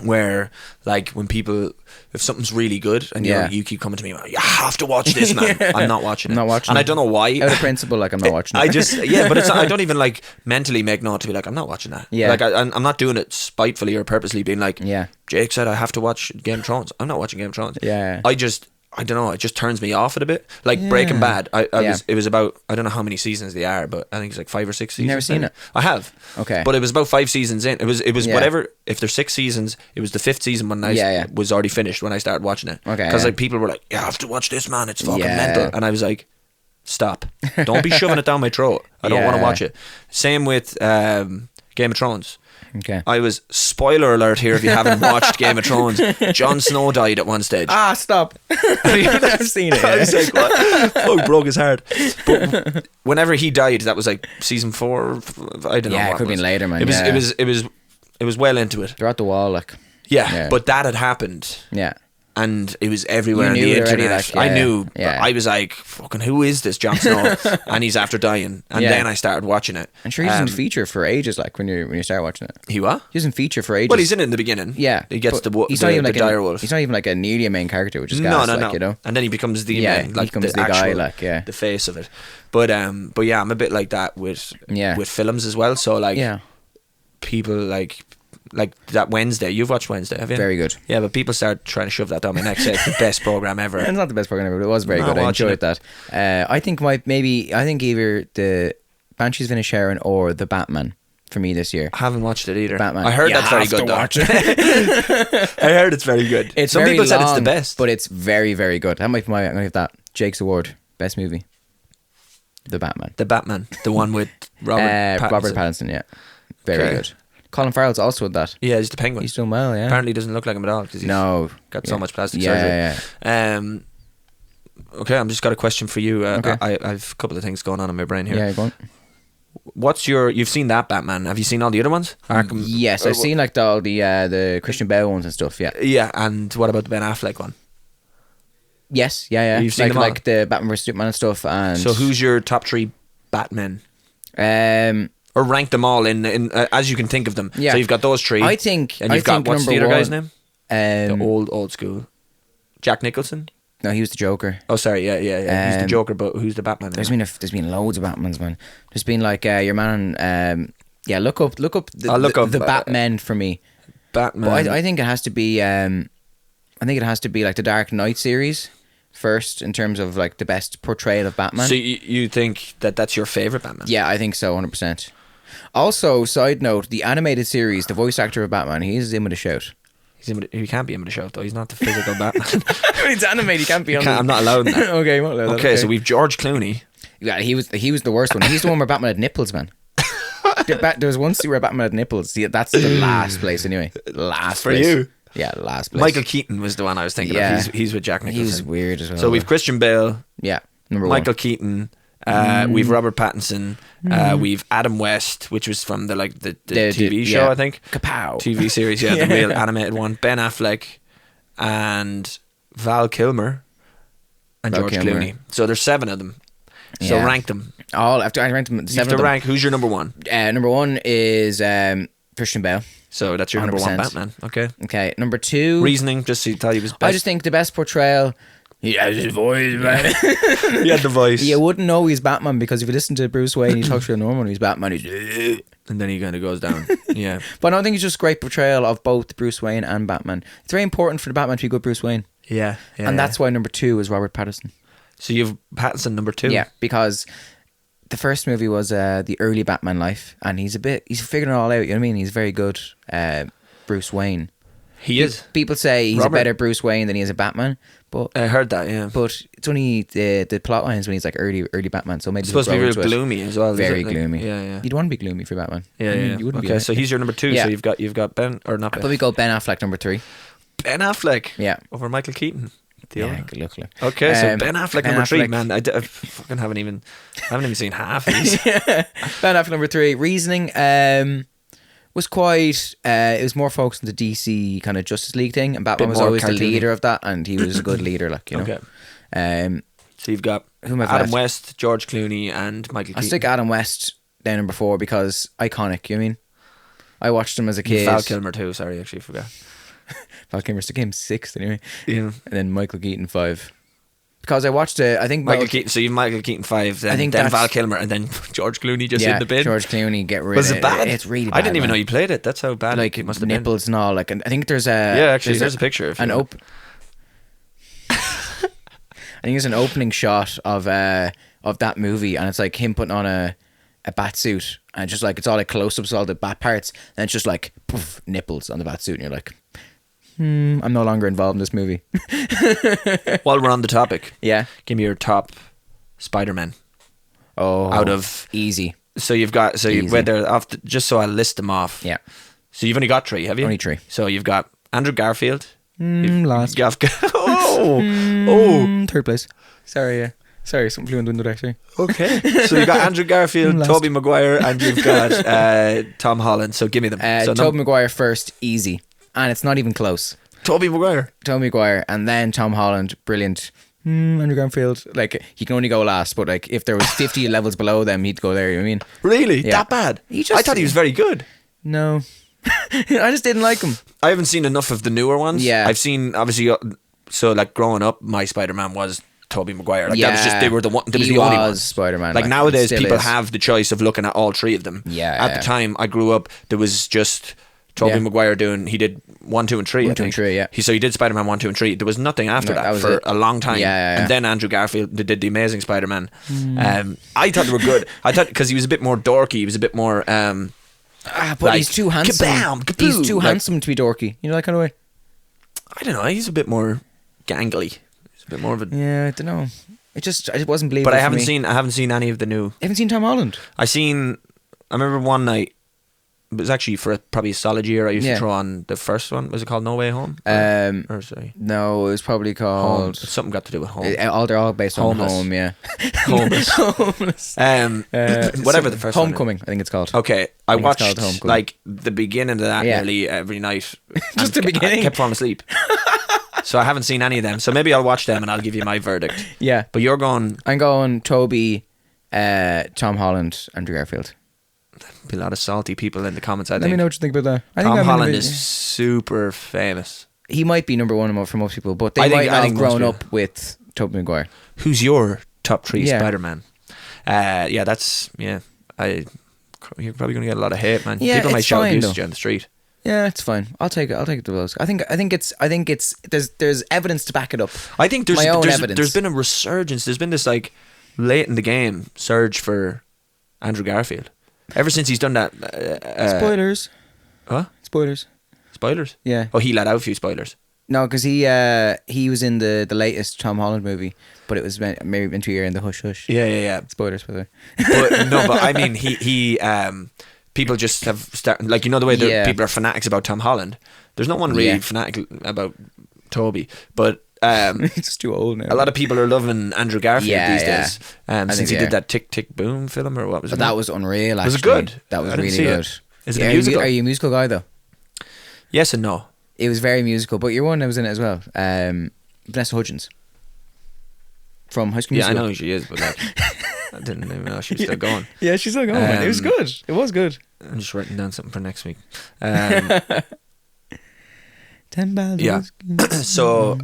where like when people, if something's really good and Yeah. you keep coming to me, you have to watch this, man. I'm not watching it. I'm not watching and I it. don't know why. out of principle, like I'm not watching it. I just but it's I don't even like mentally make note to be like I'm not watching that. Yeah. like I'm not doing it spitefully or purposely being like Yeah. Jake said I have to watch Game of Thrones. I'm not watching Game of Thrones. Yeah. I don't know. It just turns me off it a bit. Like Yeah. Breaking Bad. Yeah. It was about I don't know how many seasons they are, but I think it's like 5 or 6 seasons. never seen maybe. it? I have. Okay. But it was about 5 seasons in. It was Yeah. whatever. If there's 6 seasons, it was the 5th season when I Yeah. was already finished when I started watching it. Okay, Because yeah. like people were like, "You have to watch this, man. It's fucking Yeah. mental." And I was like, "Stop! Don't be shoving it down my throat. I don't want to Yeah. watch it." Same with Game of Thrones. Okay. I was spoiler alert here if you haven't watched Game of Thrones. Jon Snow died at one stage. Stop. I've seen it. I was Yeah. like, what? Oh, broke his heart. But whenever he died, that was like season 4. I don't know. Yeah, it what could have been was. later, man, It was. yeah. It was. It was. It was well into it. They're at the wall, like. Yeah, Yeah. but that had happened. Yeah. and it was everywhere You on knew the it already, internet. like, I knew. yeah. I was like, fucking, who is this Jon Snow? And he's after dying. And Yeah. then I started watching it. And sure, he doesn't feature for ages. Like when you start watching it, He what? he doesn't feature for ages. Well, he's in it in the beginning. Yeah, He gets but the he's not even like dire wolf. He's not even like a nearly a main character, which is No, gas, no, like, no. you know. And then he becomes the Yeah, main, he like becomes the the guy, actual, like, yeah. the face of it. But yeah, I'm a bit like that with Yeah. with films as well. So like Yeah, people like that Wednesday. You've watched Wednesday, have you? very good. Yeah, but people start trying to shove that down my neck. Say it's the best program ever. It's not the best program ever, but it was very I'm good. not I watching enjoyed that. I think I think either the Banshees of Inisherin or the Batman for me this year. I haven't watched it either. Batman. I heard You that's very have good to though. watch it. I heard it's very good. It's Some very people said it's the long, best. but it's very, very good. That might be I'm gonna give that Jake's award, best movie. The Batman. The Batman, the one with Robert Pattinson. Robert Pattinson, yeah, very Okay. good. Colin Farrell's also in that. Yeah, he's the Penguin. He's doing well, yeah. Apparently, he doesn't look like him at all because he's No, got so much plastic Yeah, surgery. Okay, I'm just got a question for you. Okay. I've a couple of things going on in my brain here. yeah. Go on. You've seen that Batman? Have you seen all the other ones? Arkham. Yes, I've seen like all the Christian Bale ones and stuff. Yeah. Yeah, and what about the Ben Affleck one? Yes, yeah. You've seen like them all? like the Batman vs Superman and stuff. And So who's your top 3 Batmen? um, Or rank them all in as you can think of them. Yeah. So you've got those 3. I think and you've got what's the number other guy's one, name? The old school. Jack Nicholson. No, he was the Joker. Oh, sorry. Yeah. He's the Um, Joker, but who's the Batman? There's been loads of Batmans, man. There's been like your man. Yeah, look up I'll look up, the Batman for me. Batman. But I think it has to be. I think it has to be like the Dark Knight series first in terms of like the best portrayal of Batman. So you think that's your favorite Batman? Yeah, I think so, 100%. Also, side note, the animated series, the voice actor of Batman, he's in with a shout. He can't be in the show though. He's not the physical Batman. It's animated, he can't be on I'm not allowed in that. Okay, you won't allow that, Okay, so we've George Clooney. Yeah, he was the worst one. He's the one where Batman had nipples, man. There was one scene where Batman had nipples. See, that's the last place anyway. Last For place. you. Yeah, last place. Michael Keaton was the one I was thinking Yeah. of. He's with Jack Nicholson. He was weird as well. So we've Christian Bale, yeah, number Michael one. Keaton, we've Robert Pattinson, we've Adam West, which was from the TV show, yeah. I think. Kapow. TV series, yeah, the real animated one. Ben Affleck and Val Kilmer and Val George Kilmer. Clooney. So there's 7 of them. So Yeah. rank them. All after I ranked them You have seven. to of them. rank who's your number 1. Number one is Christian Bale. So that's your number 1 100%. Batman. Okay. Okay, number two. Reasoning, just to tell you was best. I just think the best portrayal. He has his voice, man. he had the voice. You wouldn't know he's Batman because if you listen to Bruce Wayne, he talks real normal. He's Batman. He's. And then he kind of goes down. Yeah. But I don't think it's just great portrayal of both Bruce Wayne and Batman. It's very important for the Batman to be good Bruce Wayne, Yeah. and that's why number 2 is Robert Pattinson. So you've Pattinson number 2. Yeah, because the first movie was the early Batman life, and he's figuring it all out. You know what I mean? He's very good Bruce Wayne. He is. People say he's Robert- a better Bruce Wayne than he is a Batman, but I heard that, yeah. it's only the plot lines when he's like early Batman. So maybe It's supposed to be grow real into it. gloomy as well. Very isn't it? gloomy. Yeah, yeah. You'd want to be gloomy for Batman. Yeah, yeah. You wouldn't be. Okay, so he's your number 2. Yeah. So you've got Ben or not Ben? But we go Ben Affleck number 3. Ben Affleck. Yeah. over Michael Keaton. Yeah, good luck. Okay, so Ben Affleck number 3, Affleck. man. I fucking haven't even seen half of these. Ben Affleck number 3. Reasoning was quite. It was more focused on the DC kind of Justice League thing, and Batman Bit was more always the cartoony. leader of that, and he was a good leader, like you know. Okay. So you've got Who am I Adam left? West, George Clooney, and Michael I Keaton. stick Adam West down number 4 because iconic. You know what I mean? I watched him as a kid. Val Kilmer too. Sorry, actually forgot. Val Kilmer stick him 6th anyway, Yeah. and then Michael Keaton 5. Because I watched it, I think Michael Keaton. So you've Michael Keaton 5, then, I think then that's- Val Kilmer, and then George Clooney just yeah, in the bin. George Clooney, get rid Was of it bad? It's really bad. I didn't even man. know you played it. That's how bad Like it must have nipples and all. Like, and I think there's a been. Yeah, actually, there's a picture. If you an want. I think there's an opening shot of that movie, and it's like him putting on a bat suit, and just like it's all like close-ups, all the bat parts, and it's just like poof, nipples on the bat suit, and you're like, I'm no longer involved in this movie. While we're on the topic, Yeah. give me your top Spider-Man. Oh, Out of easy. So you've got Easy. whether after just so I list them off. Yeah. So you've only got 3, have you? Only 3. So you've got Andrew Garfield. Last. Third place. Sorry, yeah. Sorry, something flew in the window there. Sorry. Okay. So you've got Andrew Garfield, Last. Tobey Maguire, and you've got Tom Holland. So give me them. So Tobey Maguire first, easy, and it's not even close. Tobey Maguire. Tobey Maguire, and then Tom Holland, brilliant. Andrew Garfield, like he can only go last, but like if there was 50 levels below them, he'd go there. You know what I mean? Really? Yeah. That bad? I thought he was very good. No, I just didn't like him. I haven't seen enough of the newer ones. Yeah. I've seen, obviously, so like growing up, my Spider-Man was Tobey Maguire. Like that was just, they were the one, that was He the only was one. Spider-Man. Like nowadays, still people is. have the choice of looking at all three of them. Yeah, At the time I grew up, there was just Tobey Maguire he did 1, 2, and 3. 1, 2, and 3, yeah. So he did Spider-Man 1, 2, and 3. There was nothing after No, that was for it. a long time. Yeah. And then Andrew Garfield did the Amazing Spider-Man. I thought they were good. I thought because he was a bit more dorky. He was a bit more. But like, he's too handsome. kabam, kaboo, He's too like- handsome to be dorky. You know that kind of way. I don't know. He's a bit more gangly. He's a bit more of a. Yeah, I don't know. It wasn't believable. But I for me. haven't seen any of the new. You haven't seen Tom Holland? I remember one night. It was actually for probably a solid year. I used to throw on the first one. Was it called No Way Home? Or sorry, No, it was probably Home. called. Something got to do with home. They're all based on Homeless. home. Yeah, Homeless. homeless. Whatever the first one is. Homecoming, I think it's called. Okay, I think it's watched called Homecoming. like the beginning of that Yeah. nearly every night. Just and the beginning? I kept falling asleep. So I haven't seen any of them. So maybe I'll watch them and I'll give you my verdict. Yeah, But you're going. I'm going Toby, Tom Holland, Andrew Garfield. Be a lot of salty people in the comments. I Let think me know what you think about that. I think Tom I'm Holland gonna is super famous. He might be number one for most people, but they I think- might I not have think most grown people- up with Tobey Maguire. Who's your top 3 Yeah. Spider-Man? You're probably going to get a lot of hate, man. Yeah, People might it's shout fine, abuse though. at you on the street. Yeah, it's fine. I'll take it. I'll take it to those. I think it's there's evidence to back it up. I think My own evidence. there's been a resurgence. There's been this like late in the game surge for Andrew Garfield. Ever since he's done that. Spoilers. What? Spoilers. Spoilers? Yeah. Oh, he let out a few spoilers. No, because he was in the latest Tom Holland movie, but it was meant to be in the Hush Hush. Yeah. Spoilers for the. But I mean, he people just have started, like, you know, the way that Yeah. people are fanatics about Tom Holland. There's no one really Yeah. fanatic about Toby, but He's just too old now. a lot of people are loving Andrew Garfield Yeah, these yeah. days. I Since think he they did are. that Tick Tick Boom film, or what was it? That was unreal. Actually. Was it good? That was I didn't really see it. good. Is it a Yeah, musical? Are you a musical guy though? Yes and no. It was very musical, but your one that was in it as well. Vanessa Hudgens from High School Yeah, I Musical. know who she is, but like, I didn't even know she was still going. Yeah, she's still going. Man. It was good. It was good. I'm just writing down something for next week. 10 balls. Yeah. So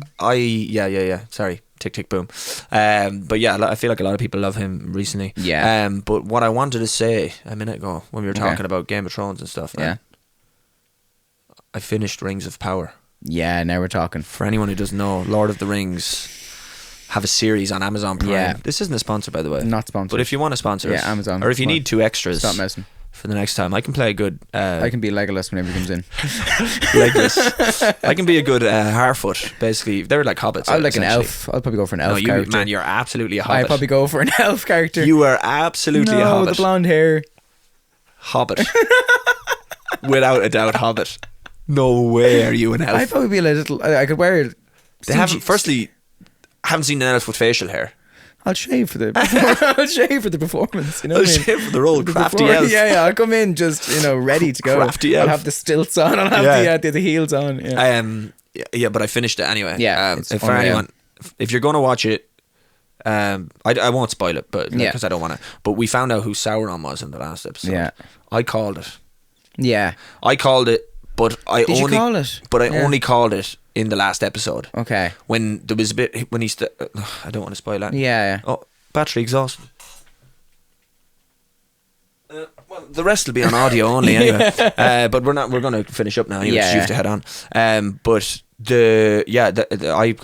sorry, Tick Tick Boom. But yeah, I feel like a lot of people love him recently. Yeah. But what I wanted to say a minute ago when we were Okay. talking about Game of Thrones and stuff, man, I finished Rings of Power. Yeah, now we're talking. For anyone who doesn't know, Lord of the Rings have a series on Amazon Prime. Yeah. This isn't a sponsor, by the way. Not sponsored. But if you want to sponsor us, Yeah, Amazon. or if you Come on. need 2 extras Stop messing. for the next time, I can play a good I can be Legolas whenever he comes in. Legolas. I can be a good Harfoot. Basically, they're like hobbits. I'm like an essentially. elf. I'll probably go for an No, elf character. man, you're absolutely a hobbit. I'd probably go for an elf character. You are absolutely a no, hobbit. the blonde hair. Hobbit. Without a doubt, hobbit. No way are you an elf. I'd probably be a little. I could wear. They haven't. Firstly, I haven't seen an elf with facial hair. I'll shave for the. I'll shave for the performance. You know I'll what I mean? shave for the role, crafty Before- elf. Yeah. I'll come in just ready to go. Crafty I'll elf. have the stilts on. I'll have Yeah. the heels on. Yeah. Yeah, but I finished it anyway. Yeah, it's if for unreal. anyone, if you're going to watch it, I won't spoil it, but Yeah. because I don't want to. But we found out who Sauron was in the last episode. Yeah. I called it. Yeah. I called it, but I Did only you call it? But I Yeah. only called it in the last episode. Okay. When there was a bit when he's. I don't want to spoil that. Yeah. Oh, battery exhausted. Well, the rest will be on audio only anyway. But we're not. We're going to finish up now. Anyway, Yeah. you have to head on. But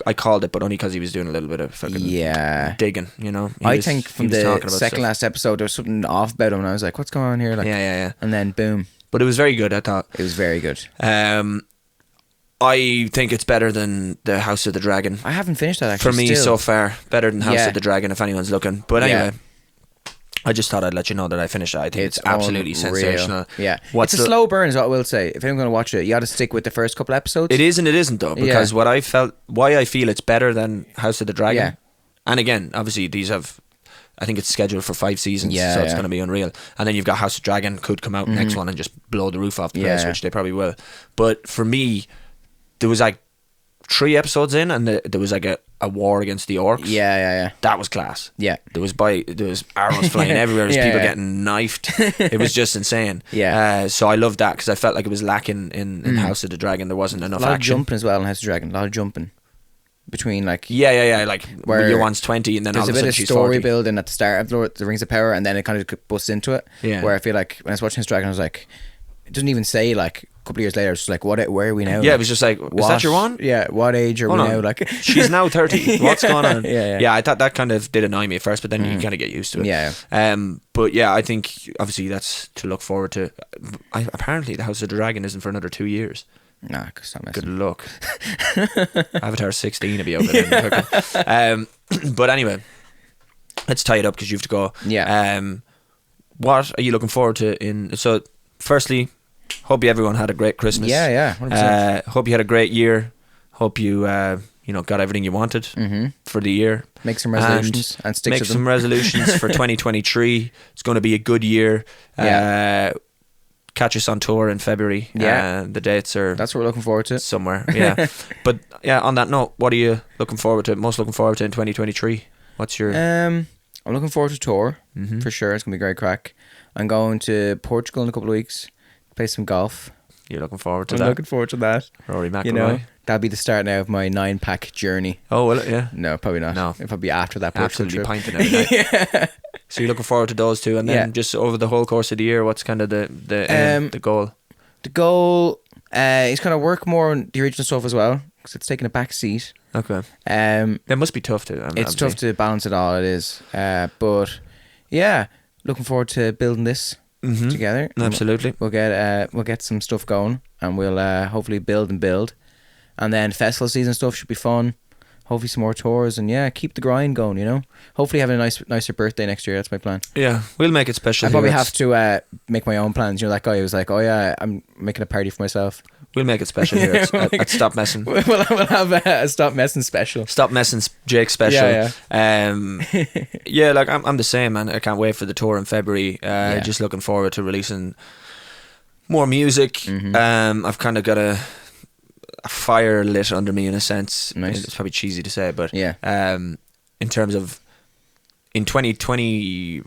I called it, but only because he was doing a little bit of fucking Yeah. digging. You know. I think from the talking about second stuff. last episode, there was something off about him, and I was like, "What's going on here?" Like, Yeah. And then boom, But it was very good. I thought. it was very good. I think it's better than the House of the Dragon. I haven't finished that actually. For me, still. so far, better than House Yeah. of the Dragon. If anyone's looking, but Yeah. anyway, I just thought I'd let you know that I finished it. I think it's absolutely unreal. sensational. Yeah, What's it's a the- slow burn, is what I will say. If anyone's going to watch it, you got to stick with the first couple episodes. It is and it isn't though, because Yeah. what I felt, why I feel it's better than House of the Dragon. Yeah. And again, obviously these have, I think it's scheduled for 5 seasons, Yeah, so it's yeah. going to be unreal. And then you've got House of Dragon could come out next one and just blow the roof off the place, Yeah. which they probably will. But for me, there was like 3 episodes in, and there was like a war against the orcs. Yeah. That was class. Yeah. There was arrows flying everywhere. There was people getting knifed. It was just insane. Yeah. So I loved that because I felt like it was lacking in House of the Dragon. There wasn't enough a lot action. of jumping as well in House of the Dragon. A lot of jumping between like. Yeah. Like where Yoan's 20, and then all there's of a a bit sudden of she's story 40. building at the start of Lord of the Rings of Power, and then it kind of busts into it. Yeah. Where I feel like when I was watching House of the Dragon, I was like, it doesn't even say like. A couple of years later, it's just like, where are we now? Yeah, it was just like, is that your one? Yeah, what age are we now? Like, she's now 30. What's going on? Yeah. I thought that kind of did annoy me at first, but then you kind of get used to it. Yeah. But yeah, I think obviously that's to look forward to. Apparently, the House of the Dragon isn't for another 2 years. Nah, stop messing. Good luck. Avatar 16 will be over then. But anyway, let's tie it up because you have to go. Yeah. What are you looking forward to so firstly, hope everyone had a great Christmas. Yeah, 100%. Hope you had a great year. Hope you got everything you wanted for the year. Make some resolutions and stick to them. Make some resolutions for 2023. It's going to be a good year. Catch us on tour in February. Yeah. The dates are... That's what we're looking forward to. Somewhere, yeah. But yeah, on that note, what are you most looking forward to in 2023? What's your... I'm looking forward to tour, for sure. It's going to be great crack. I'm going to Portugal in a couple of weeks. Play some golf. You're looking forward to I'm that? looking forward to that. Rory McIlroy. You know, that'll be the start now of my 9-pack journey. Oh, will it? Yeah. No, probably not. No. It'll probably be after that Portugal Absolutely trip. pinting every night. Yeah. So you're looking forward to those two, and then just over the whole course of the year, what's kind of the goal? The goal is kind of work more on the original stuff as well, because it's taking a back seat. Okay. It must be tough to. It's tough to balance it all. It is, but yeah, looking forward to building this together. Absolutely. We'll get some stuff going, and we'll hopefully build, and then festival season stuff should be fun. Hopefully some more tours, and yeah, keep the grind going. You know, hopefully having a nicer birthday next year. That's my plan. Yeah, we'll make it special. I probably have to make my own plans. You know, that guy who was like, "Oh yeah, I'm making a party for myself." We'll make it special here at Stop Messing. We'll have a Stop Messing special. Stop Messing Jake special. Yeah. Yeah, like I'm the same, man. I can't wait for the tour in February. Just looking forward to releasing more music. I've kind of got a fire lit under me in a sense. Nice. It's probably cheesy to say, but yeah. In terms of in 2020,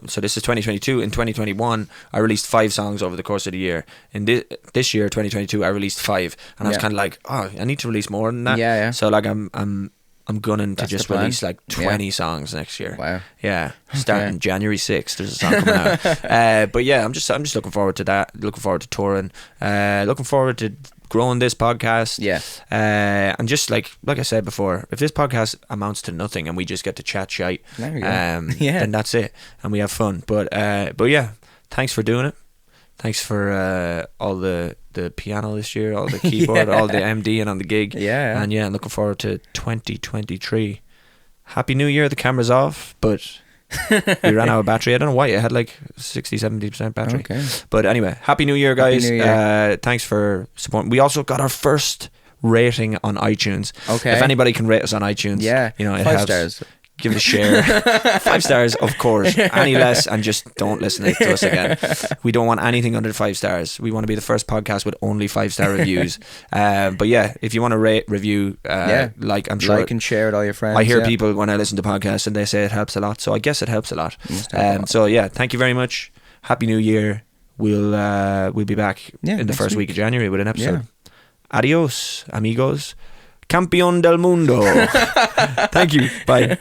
so this is 2022. In 2021, I released 5 songs over the course of the year. In this year, 2022, I released 5, and I was kind of like, oh, I need to release more than that. Yeah. So like, I'm gunning to just release like 20 Yeah. songs next year. Wow. Yeah, starting January 6th. There's a song coming out. But yeah, I'm just looking forward to that. Looking forward to touring. Looking forward to growing this podcast. Yeah. And just like I said before, if this podcast amounts to nothing and we just get to chat shite, There we go. yeah, then that's it, and we have fun. But yeah, thanks for doing it. Thanks for all the piano this year, all the keyboard, all the MD and on the gig. Yeah. And yeah, I'm looking forward to 2023. Happy New Year. The camera's off, but we ran out of battery. I don't know why. It had like 60-70% battery. Okay. But anyway, Happy New Year, guys. Happy New Year. Thanks for supporting. We also got our first rating on iTunes. Okay. If anybody can rate us on iTunes, Yeah. you know, it 5 helps. stars. Give it a share. 5 stars, of course. Any less, and just don't listen to us again. We don't want anything under 5 stars. We want to be the first podcast with only 5-star reviews. But yeah, if you want to rate, review, like I'm sure, Like and share with all your friends. I hear people when I listen to podcasts and they say it helps a lot. So I guess it helps a lot. So yeah, thank you very much. Happy New Year. We'll be back in the first week of January with an episode. Yeah. Adios, amigos. Campeón del mundo. Thank you. Bye.